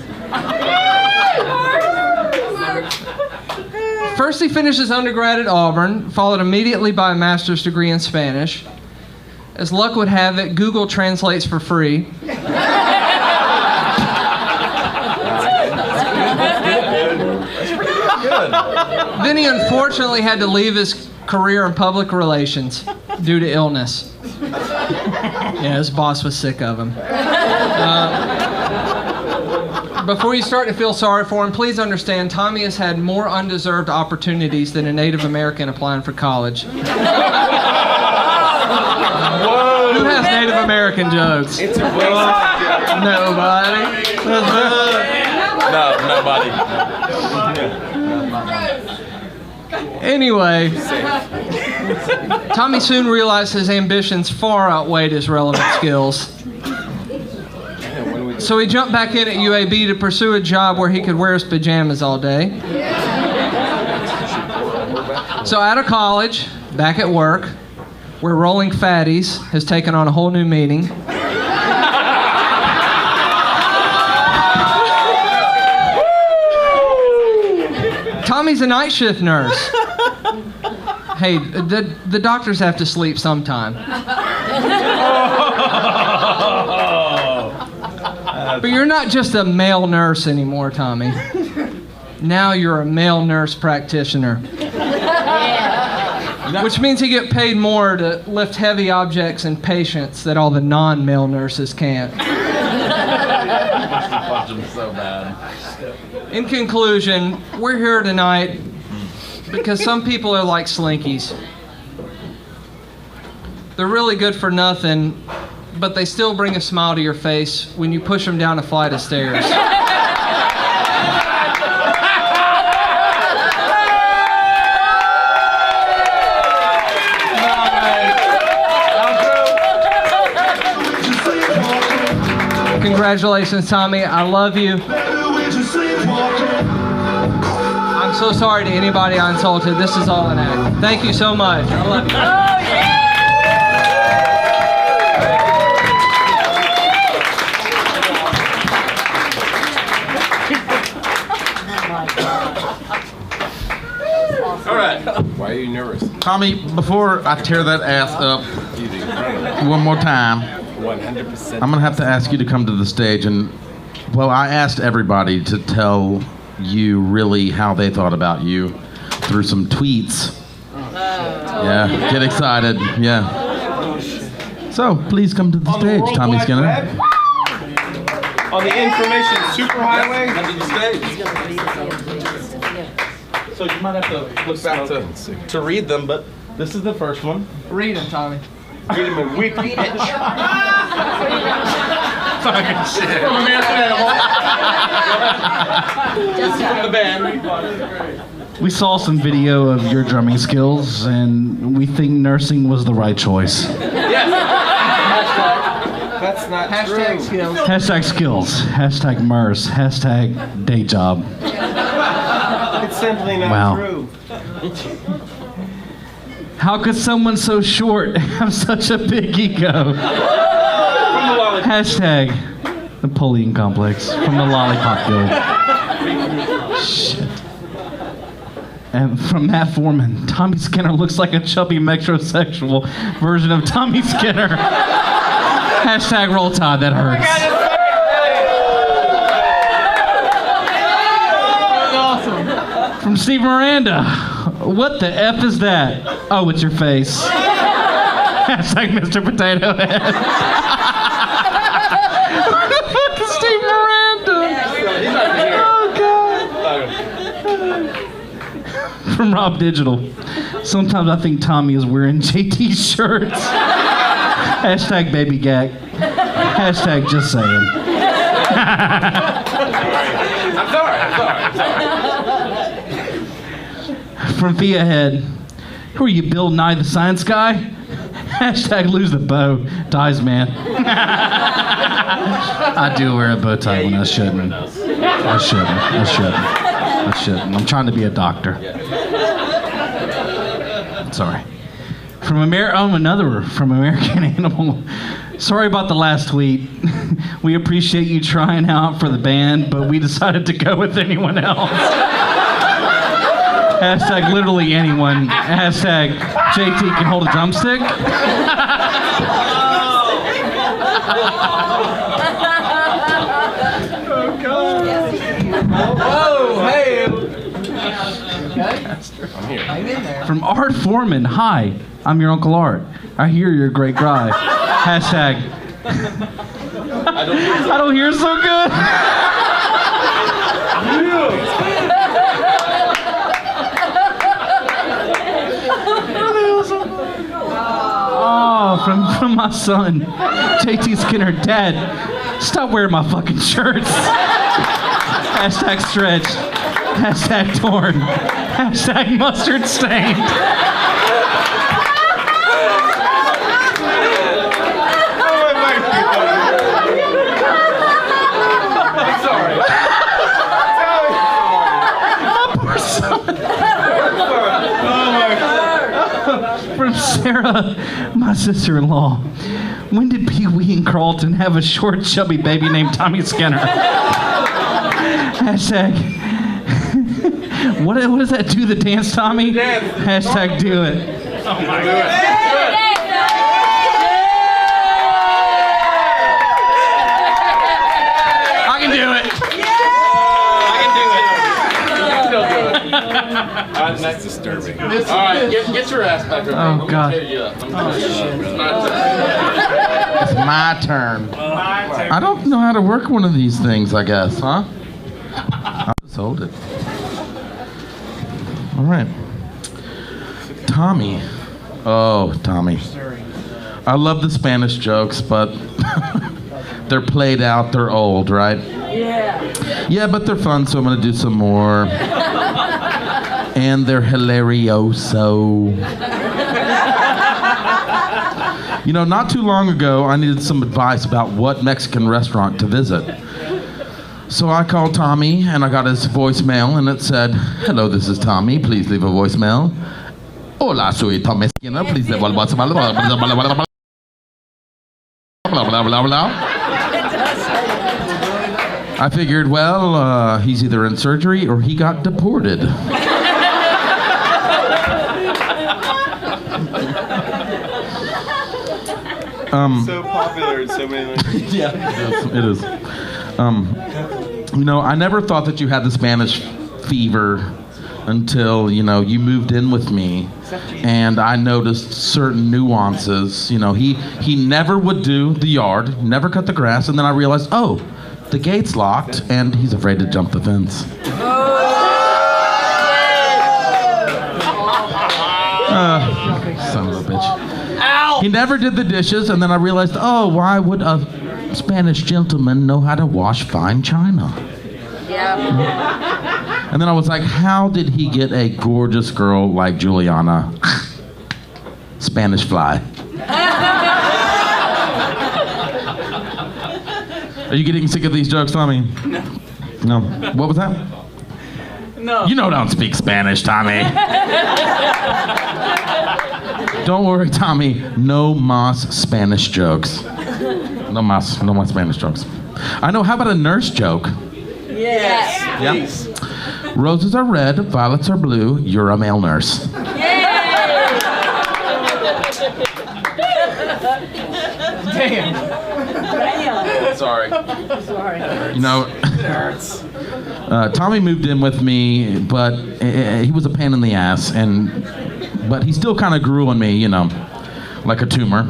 [SPEAKER 14] First, he finished his undergrad at Auburn, followed immediately by a master's degree in Spanish. As luck would have it, Google translates for free. Then he unfortunately had to leave his career in public relations due to illness. Yeah, his boss was sick of him. Before you start to feel sorry for him, please understand Tommy has had more undeserved opportunities than a Native American applying for college. Whoa. Who has Native American jokes?
[SPEAKER 3] It's a racist.
[SPEAKER 14] Nobody.
[SPEAKER 3] No, nobody.
[SPEAKER 14] Anyway, Tommy soon realized his ambitions far outweighed his relevant skills. So he jumped back in at UAB to pursue a job where he could wear his pajamas all day. So out of college, back at work, where rolling fatties has taken on a whole new meaning. Tommy's a night shift nurse. Hey, the doctors have to sleep sometime. But you're not just a male nurse anymore, Tommy. Now you're a male nurse practitioner. Which means you get paid more to lift heavy objects and patients that all the non-male nurses can't.
[SPEAKER 15] Punch him so bad.
[SPEAKER 14] In conclusion, we're here tonight because some people are like slinkies. They're really good for nothing, but they still bring a smile to your face when you push them down a flight of stairs. Congratulations, Tommy. I love you. I'm so sorry to anybody I insulted. This is all an act. Thank you so much. I love you.
[SPEAKER 10] All right. Why are you nervous?
[SPEAKER 1] Tommy, before I tear that ass up one more time,
[SPEAKER 10] 100%.
[SPEAKER 1] I'm gonna have to ask you to come to the stage and, well, I asked everybody to tell you really how they thought about you through some tweets. Yeah, get excited. Yeah. So please come to the stage, Tommy Skinner.
[SPEAKER 3] On the information superhighway.
[SPEAKER 1] So you might have to look back to read them, but this is the first one.
[SPEAKER 14] Read them, Tommy.
[SPEAKER 3] Read them in wiki.
[SPEAKER 1] Fucking shit.
[SPEAKER 3] From American Animal.
[SPEAKER 1] This is from the band.
[SPEAKER 17] We saw some video of your drumming skills, and we think nursing was the right choice.
[SPEAKER 3] That's not
[SPEAKER 14] Hashtag
[SPEAKER 3] true.
[SPEAKER 14] skills.
[SPEAKER 17] Hashtag skills. Hashtag MERS. Hashtag day job.
[SPEAKER 3] It's simply not
[SPEAKER 17] Wow.
[SPEAKER 3] true.
[SPEAKER 17] How could someone so short have such a big ego? Hashtag Napoleon Complex from the Lollipop Guild. Shit. And from Matt Foreman, Tommy Skinner looks like a chubby metrosexual version of Tommy Skinner. Hashtag Roll Tide, that hurts. From Steve Miranda, what the F is that? Oh, it's your face. Hashtag Mr. Potato Head. Steve Miranda. Oh, God. From Rob Digital, sometimes I think Tommy is wearing JT shirts. Hashtag baby gag. Hashtag just saying.
[SPEAKER 10] I'm sorry.
[SPEAKER 17] From Via Head, who are you, Bill Nye the Science Guy? Hashtag lose the bow. Dies, man. I do wear a bow tie when I shouldn't. I shouldn't. I'm trying to be a doctor. Sorry. From American Animal. Sorry about the last tweet. We appreciate you trying out for the band, but we decided to go with anyone else. Hashtag literally anyone. Hashtag JT can hold a drumstick.
[SPEAKER 14] Oh, hey.
[SPEAKER 10] I'm here.
[SPEAKER 14] Hang in there.
[SPEAKER 17] From Art Foreman, hi, I'm your Uncle Art. I hear you're a great guy. Hashtag I don't hear so good. Oh, from my son, JT Skinner, Dad, stop wearing my fucking shirts. Hashtag stretch. Hashtag torn. Hashtag mustard stained.
[SPEAKER 3] I'm sorry.
[SPEAKER 17] From Sarah, my sister-in-law. When did Pee Wee and Carlton have a short, chubby baby named Tommy Skinner? Hashtag. What does that do? The dance, Tommy? Hashtag do it.
[SPEAKER 3] Oh my God.
[SPEAKER 17] I can do it.
[SPEAKER 10] That's disturbing. All right, get your ass back up.
[SPEAKER 17] Oh, God.
[SPEAKER 1] It's my turn. I don't know how to work one of these things, I guess, huh? I'll just Sold it. All right. Tommy. Oh, Tommy. I love the Spanish jokes, but they're played out, they're old, right?
[SPEAKER 4] Yeah.
[SPEAKER 1] Yeah, but they're fun, so I'm gonna do some more. And they're hilarioso. You know, not too long ago, I needed some advice about what Mexican restaurant to visit. So I called Tommy, and I got his voicemail, and it said, "Hello, this is Tommy. Please leave a voicemail. Hola, soy Tommy Skinner. Please leave a voicemail." Blah, blah, blah, blah. I figured, well, he's either in surgery or he got deported.
[SPEAKER 3] So popular in so many languages.
[SPEAKER 1] Yeah, it is. You know, I never thought that you had the Spanish fever until, you know, you moved in with me, and I noticed certain nuances. You know, he never would do the yard, never cut the grass, and then I realized, oh, the gate's locked, and he's afraid to jump the fence. Son of a bitch. He never did the dishes, and then I realized, oh, why would a Spanish gentleman know how to wash fine china?
[SPEAKER 11] Yeah.
[SPEAKER 1] And then I was like, how did he get a gorgeous girl like Juliana? Spanish fly. Are you getting sick of these jokes, Tommy? No. What was that?
[SPEAKER 4] No.
[SPEAKER 1] You know I don't speak Spanish, Tommy. Don't worry, Tommy. No mas Spanish jokes. No mas Spanish jokes. I know, how about a nurse joke?
[SPEAKER 4] Yes.
[SPEAKER 1] Yes. Roses are red, violets are blue, you're a male nurse.
[SPEAKER 4] Damn.
[SPEAKER 1] Sorry.
[SPEAKER 4] Sorry.
[SPEAKER 1] You know, Tommy moved in with me, but he was a pain in the ass, but he still kind of grew on me, you know, like a tumor.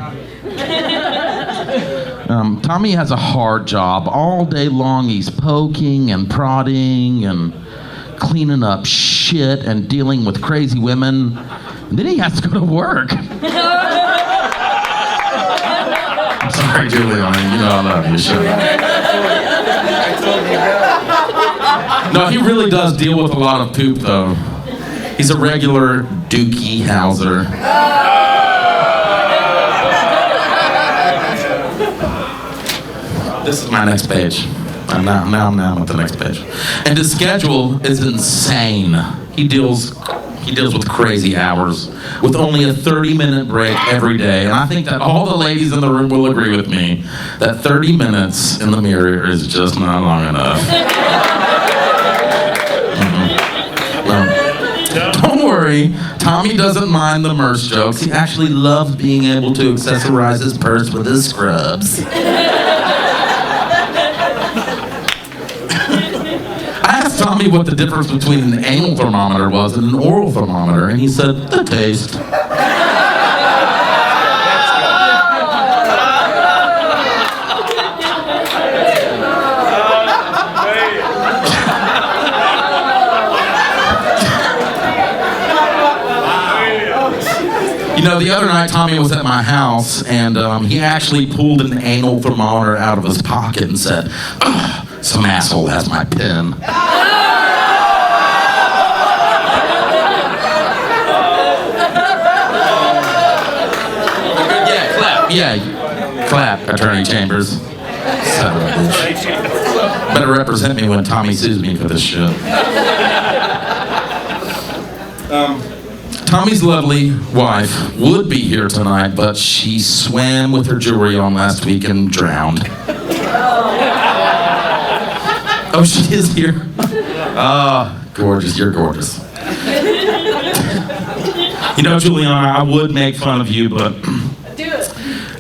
[SPEAKER 1] Tommy has a hard job. All day long he's poking and prodding and cleaning up shit and dealing with crazy women. And then he has to go to work. I'm sorry, Juliana. You know I love you. Shut up. No, he really does deal with a lot of poop, though. He's a regular Dookie Howser. This is my next page. Now I'm at the next page. And his schedule is insane. He deals with crazy hours with only a 30-minute break every day. And I think that all the ladies in the room will agree with me that 30 minutes in the mirror is just not long enough. Don't worry, Tommy doesn't mind the nurse jokes. He actually loves being able to accessorize his purse with his scrubs. I asked Tommy what the difference between an anal thermometer was and an oral thermometer, and he said, the taste. You know, the other night Tommy was at my house, and he actually pulled an anal thermometer out of his pocket and said, "Ugh, some asshole has my pen." Yeah, clap. Yeah, clap, Attorney Chambers. Son of a bitch. Better represent me when Tommy sues me for this shit. Tommy's lovely wife would be here tonight, but she swam with her jewelry on last week and drowned. Oh, she is here? Ah, gorgeous, you're gorgeous. You know, Juliana, I would make fun of you, but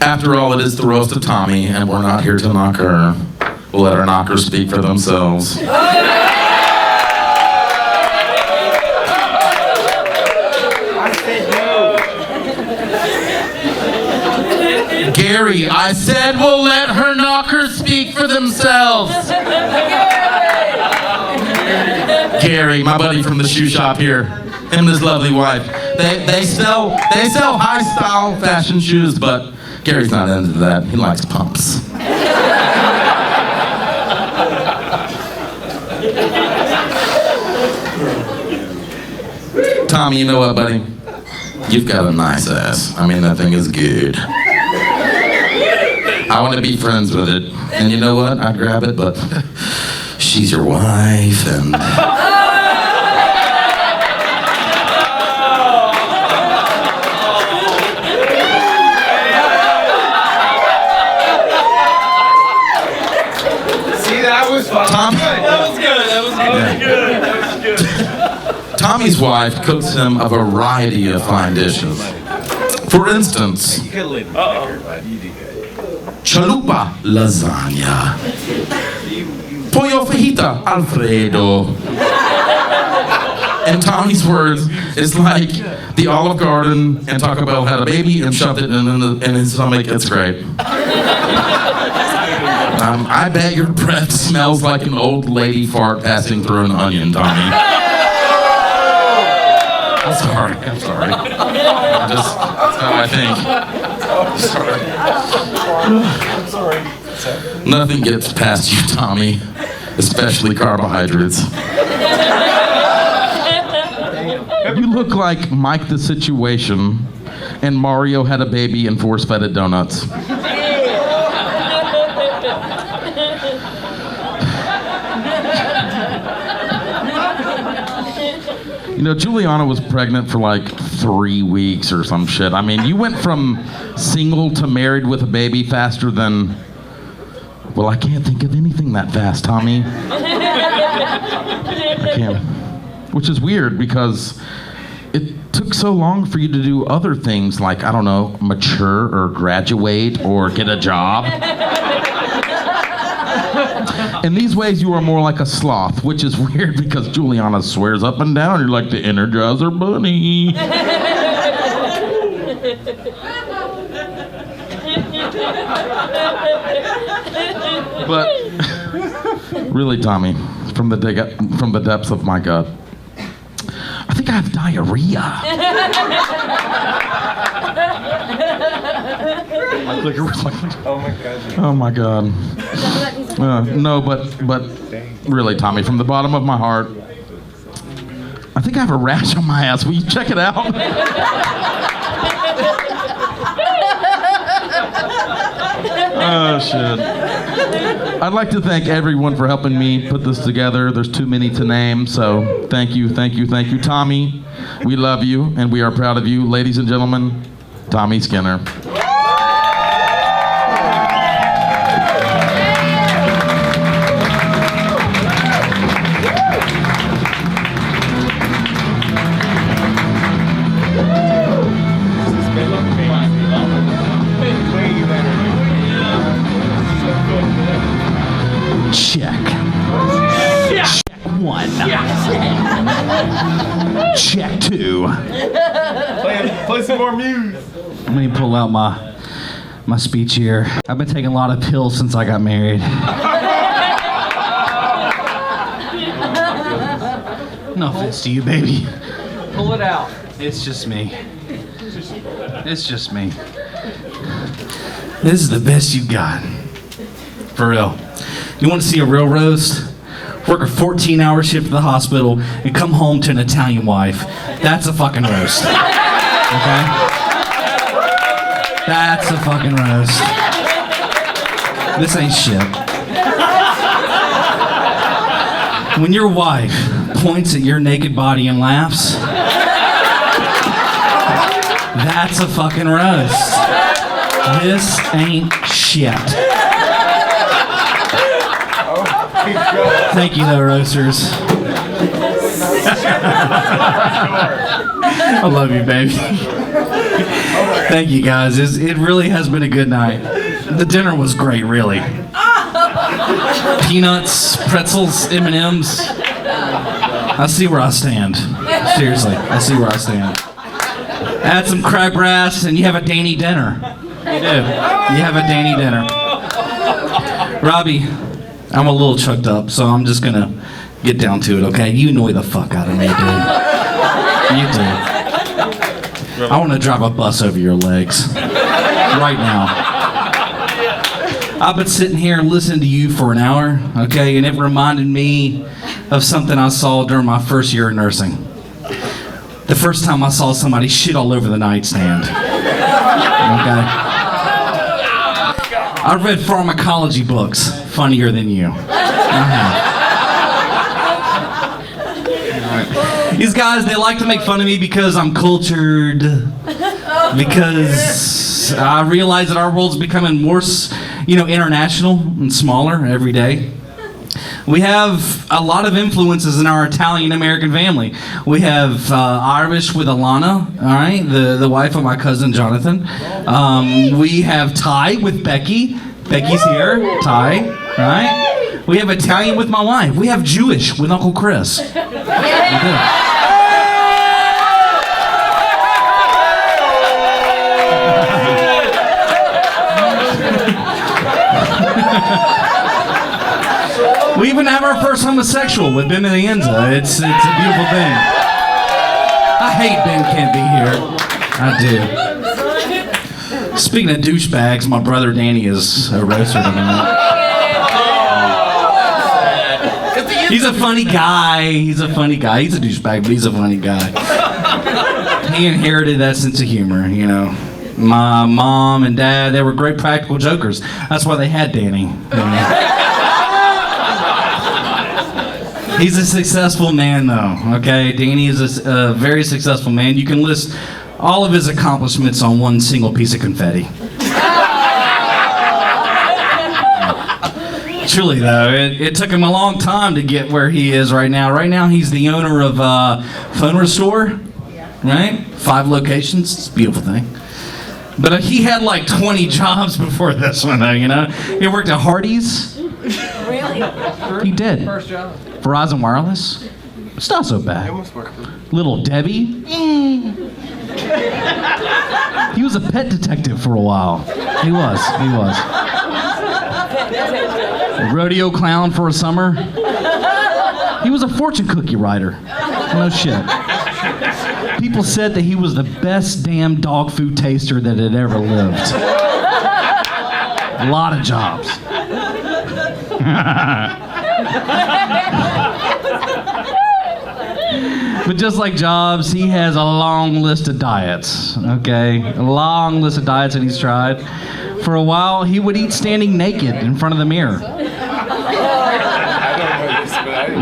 [SPEAKER 1] after all, it is the roast of Tommy, and we're not here to knock her. We'll let our knockers speak for themselves. Gary, I said we'll let her knockers speak for themselves. Gary, my buddy from the shoe shop here, him and his lovely wife. They sell high style fashion shoes, but Gary's not into that. He likes pumps. Tommy, you know what, buddy? You've got a nice ass. I mean, that thing is good. I want to be friends with it. And you know what? I'd grab it, but she's your wife and...
[SPEAKER 3] See, that was fun.
[SPEAKER 1] Tom?
[SPEAKER 3] That was good. That was good. That was good.
[SPEAKER 1] Tommy's wife cooks him a variety of fine dishes. For instance, chalupa lasagna, pollo fajita Alfredo. In Tommy's words, it's like the Olive Garden and Taco Bell had a baby and shoved it in his stomach. It's great. I bet your breath smells like an old lady fart passing through an onion, Tommy. I'm sorry. That's how I think.
[SPEAKER 3] I'm sorry.
[SPEAKER 1] Nothing gets past you, Tommy, especially carbohydrates. You look like Mike the Situation and Mario had a baby and force-fed it donuts. You know, Juliana was pregnant for like 3 weeks or some shit. I mean, you went from single to married with a baby faster than... Well, I can't think of anything that fast, Tommy. I can't. Which is weird because it took so long for you to do other things like, I don't know, mature or graduate or get a job. In these ways, you are more like a sloth, which is weird because Juliana swears up and down you're like the Energizer Bunny. But really, Tommy, from the depths of my gut, I think I have diarrhea. Oh my God. No, but really, Tommy, from the bottom of my heart, I think I have a rash on my ass. Will you check it out? Oh, shit. I'd like to thank everyone for helping me put this together. There's too many to name, so thank you. Tommy, we love you, and we are proud of you. Ladies and gentlemen, Tommy Skinner. Check. Check one. Check two.
[SPEAKER 3] Play some more music.
[SPEAKER 17] Let me pull out my speech here. I've been taking a lot of pills since I got married. No offense to you, baby.
[SPEAKER 14] Pull it out.
[SPEAKER 17] It's just me. It's just me. This is the best you got. For real. You want to see a real roast? Work a 14-hour shift at the hospital and come home to an Italian wife. That's a fucking roast. Okay? That's a fucking roast. This ain't shit. When your wife points at your naked body and laughs, that's a fucking roast. This ain't shit. Thank you, though, roasters. I love you, baby. Thank you, guys. It really has been a good night. The dinner was great, really. Peanuts, pretzels, M&Ms. I see where I stand. Seriously, I see where I stand. Add some crabgrass, and you have a Danny dinner. You do. You have a Danny dinner. Robbie, I'm a little chucked up, so I'm just gonna get down to it, okay? You annoy the fuck out of me, dude. You do. I want to drive a bus over your legs right now. I've been sitting here listening to you for an hour, okay, and it reminded me of something I saw during my first year of nursing. The first time I saw somebody shit all over the nightstand. Okay? I read pharmacology books funnier than you. These guys, they like to make fun of me because I'm cultured, because I realize that our world's becoming more, international and smaller every day. We have a lot of influences in our Italian-American family. We have Irish with Alana, all right, the wife of my cousin Jonathan. We have Thai with Becky. Becky's here, Thai, right? We have Italian with my wife. We have Jewish with Uncle Chris. We even have our first homosexual with Ben Menenza. It's a beautiful thing. I hate Ben can't be here. I do. Speaking of douchebags, my brother Danny is a roaster tonight. He's a funny guy. He's a douchebag, but he's a funny guy. He inherited that sense of humor, you know. My mom and dad, they were great practical jokers. That's why they had Danny. You know? He's a successful man, though, okay? Danny is a very successful man. You can list all of his accomplishments on one single piece of confetti. Truly, though, it took him a long time to get where he is right now. Right now, he's the owner of Phone Restore, right? 5 locations. It's a beautiful thing. But he had like 20 jobs before this one, though, you know? He worked at Hardee's.
[SPEAKER 11] Really?
[SPEAKER 17] He did.
[SPEAKER 14] First job.
[SPEAKER 17] Verizon Wireless. It's not so bad. Little Debbie. He was a pet detective for a while. He was. A rodeo clown for a summer. He was a fortune cookie writer. No shit. People said that he was the best damn dog food taster that had ever lived. A lot of jobs. But just like Jobs, he has a long list of diets, okay? A long list of diets that he's tried. For a while, he would eat standing naked in front of the mirror.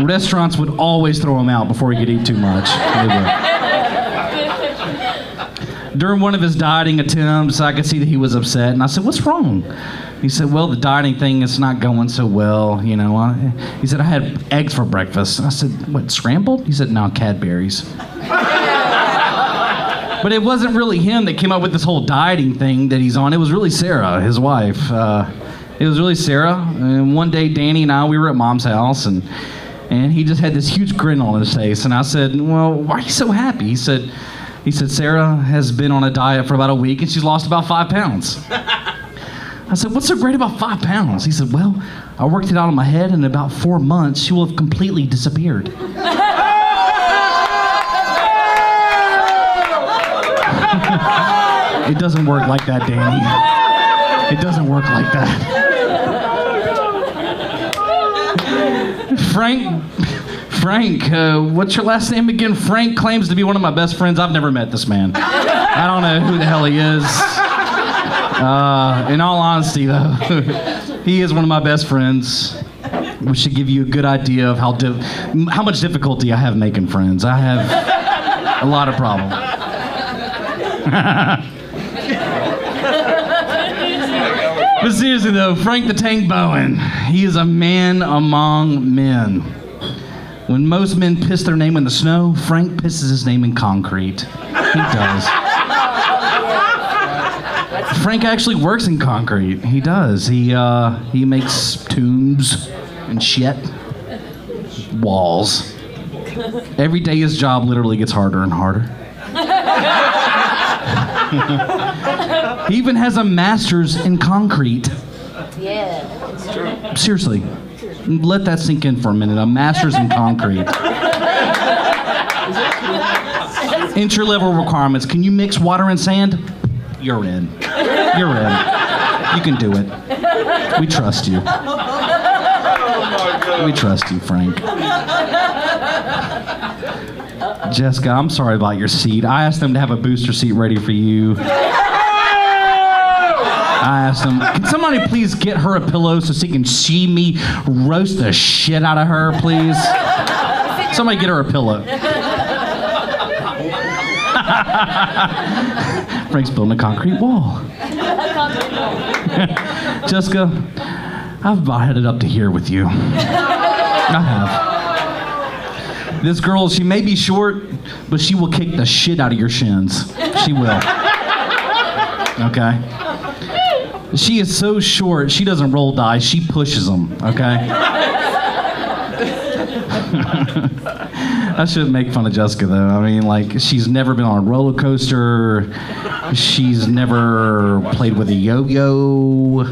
[SPEAKER 17] Restaurants would always throw him out before he could eat too much. During one of his dieting attempts, I could see that he was upset, and I said, "What's wrong?" He said, "Well, the dieting thing is not going so well, you know." He said, "I had eggs for breakfast." I said, "What, scrambled?" He said, "No, Cadbury's." But it wasn't really him that came up with this whole dieting thing that he's on. It was really Sarah, his wife. It was really Sarah. And one day, Danny and I, we were at Mom's house, and he just had this huge grin on his face. And I said, "Well, why are you so happy?" He said, "Sarah has been on a diet for about a week, and she's lost about 5 pounds." I said, "What's so great about 5 pounds?" He said, "Well, I worked it out in my head, and in about 4 months, she will have completely disappeared." It doesn't work like that, Danny. It doesn't work like that. Frank, what's your last name again? Frank claims to be one of my best friends. I've never met this man. I don't know who the hell he is. In all honesty, though, he is one of my best friends, which should give you a good idea of how much difficulty I have making friends. I have a lot of problems. But seriously, though, Frank the Tank Bowen, he is a man among men. When most men piss their name in the snow, Frank pisses his name in concrete. He does. Frank actually works in concrete. He does. He makes tombs and shit. Walls. Every day his job literally gets harder and harder. He even has a master's in concrete.
[SPEAKER 11] Yeah, it's true.
[SPEAKER 17] Seriously. Let that sink in for a minute. A master's in concrete. Entry-level requirements. Can you mix water and sand? You're in. You're in. You can do it. We trust you. We trust you, Frank. Jessica, I'm sorry about your seat. I asked them to have a booster seat ready for you. I asked them, can somebody please get her a pillow so she can see me roast the shit out of her, please? Somebody get her a pillow. Frank's building a concrete wall. Jessica, I've about headed up to here with you. I have. This girl, she may be short, but she will kick the shit out of your shins. She will. Okay? She is so short, she doesn't roll dice, she pushes them, okay? I shouldn't make fun of Jessica, though. I mean, like, she's never been on a roller coaster. She's never played with a yo-yo.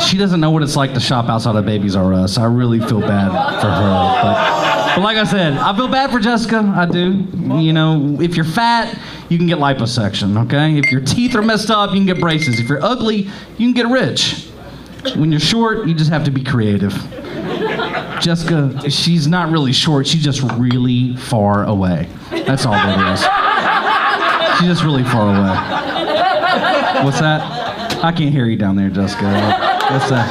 [SPEAKER 17] She doesn't know what it's like to shop outside of Babies R Us. I really feel bad for her. But like I said, I feel bad for Jessica. I do. You know, if you're fat, you can get liposuction, okay? If your teeth are messed up, you can get braces. If you're ugly, you can get rich. When you're short, you just have to be creative. Jessica, she's not really short. She's just really far away. That's all that is. She's just really far away. What's that? I can't hear you down there, Jessica. What's that?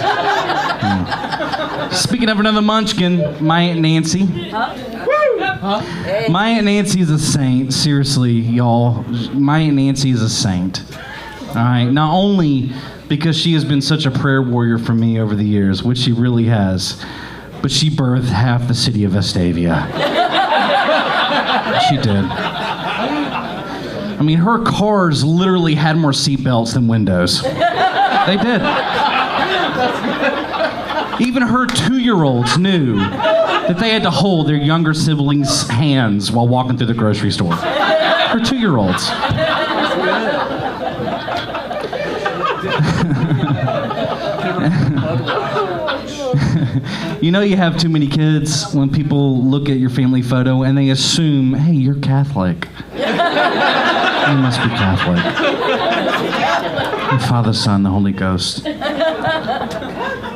[SPEAKER 17] Speaking of another munchkin, my Aunt Nancy. My Aunt Nancy is a saint. Seriously, y'all. My Aunt Nancy is a saint. All right. Not only because she has been such a prayer warrior for me over the years, which she really has, but she birthed half the city of Vestavia. She did. I mean, her cars literally had more seatbelts than windows. They did. Even her 2-year-olds knew that they had to hold their younger siblings' hands while walking through the grocery store. Her 2-year-olds. You know you have too many kids when people look at your family photo and they assume, hey, you're Catholic. You must be Catholic. The Father, Son, the Holy Ghost.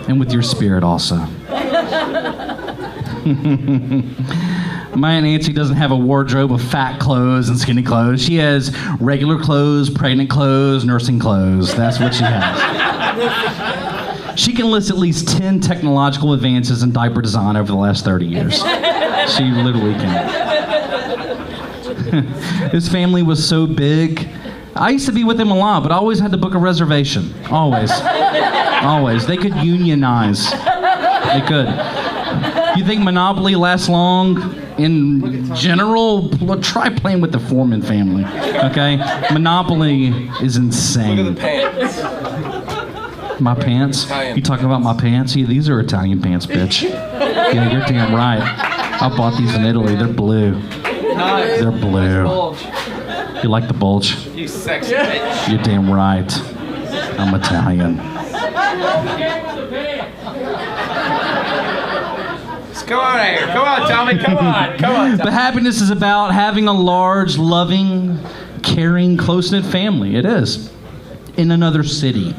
[SPEAKER 17] And with your spirit also. My Aunt Nancy doesn't have a wardrobe of fat clothes and skinny clothes. She has regular clothes, pregnant clothes, nursing clothes. That's what she has. She can list at least 10 technological advances in diaper design over the last 30 years. She literally can. His family was so big. I used to be with them a lot, but I always had to book a reservation. Always. Always. They could unionize. They could. You think Monopoly lasts long? In general, try playing with the Foreman family, okay? Monopoly is insane.
[SPEAKER 10] Look at the pants.
[SPEAKER 17] My pants?
[SPEAKER 10] Italian.
[SPEAKER 17] You talking about my pants? Yeah, these are Italian pants, bitch. Yeah, you're damn right. I bought these in Italy. They're blue.
[SPEAKER 3] Nice.
[SPEAKER 17] They're blue. You like the bulge?
[SPEAKER 3] You sexy bitch.
[SPEAKER 17] You're damn right. I'm Italian.
[SPEAKER 3] Come on here. Come on, Tommy. Come on. Come on.
[SPEAKER 17] But happiness is about having a large, loving, caring, close-knit family. It is. In another city.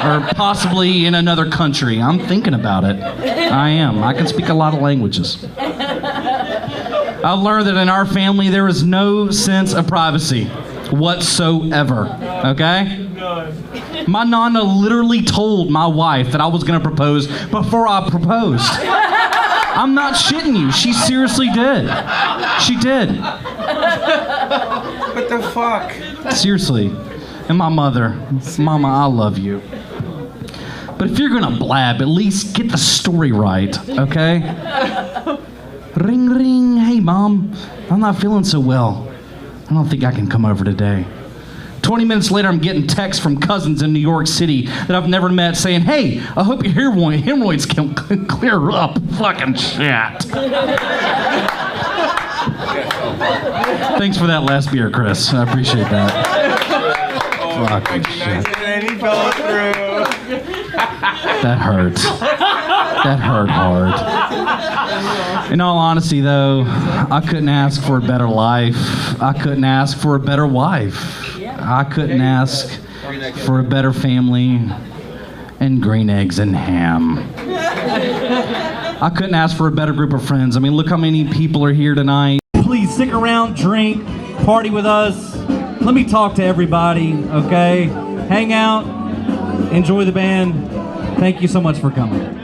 [SPEAKER 17] Or possibly in another country. I'm thinking about it. I am. I can speak a lot of languages. I've learned that in our family there is no sense of privacy whatsoever. Okay? My nana literally told my wife that I was going to propose before I proposed. I'm not shitting you. She seriously did. She did.
[SPEAKER 3] What the fuck?
[SPEAKER 17] Seriously. And my mother. Mama, I love you. But if you're gonna blab, at least get the story right, okay? Ring, ring. Hey, Mom. I'm not feeling so well. I don't think I can come over today. 20 minutes later, I'm getting texts from cousins in New York City that I've never met saying, hey, I hope your hemorrhoids can clear up. Fucking shit. Thanks for that last beer, Chris. I appreciate that. Fucking shit.
[SPEAKER 3] And he fell through.
[SPEAKER 17] That hurt. That hurt hard. In all honesty, though, I couldn't ask for a better life. I couldn't ask for a better wife. I couldn't ask for a better family and green eggs and ham. I couldn't ask for a better group of friends. I mean, look how many people are here tonight.
[SPEAKER 18] Please stick around, drink, party with us. Let me talk to everybody, okay? Hang out, enjoy the band. Thank you so much for coming.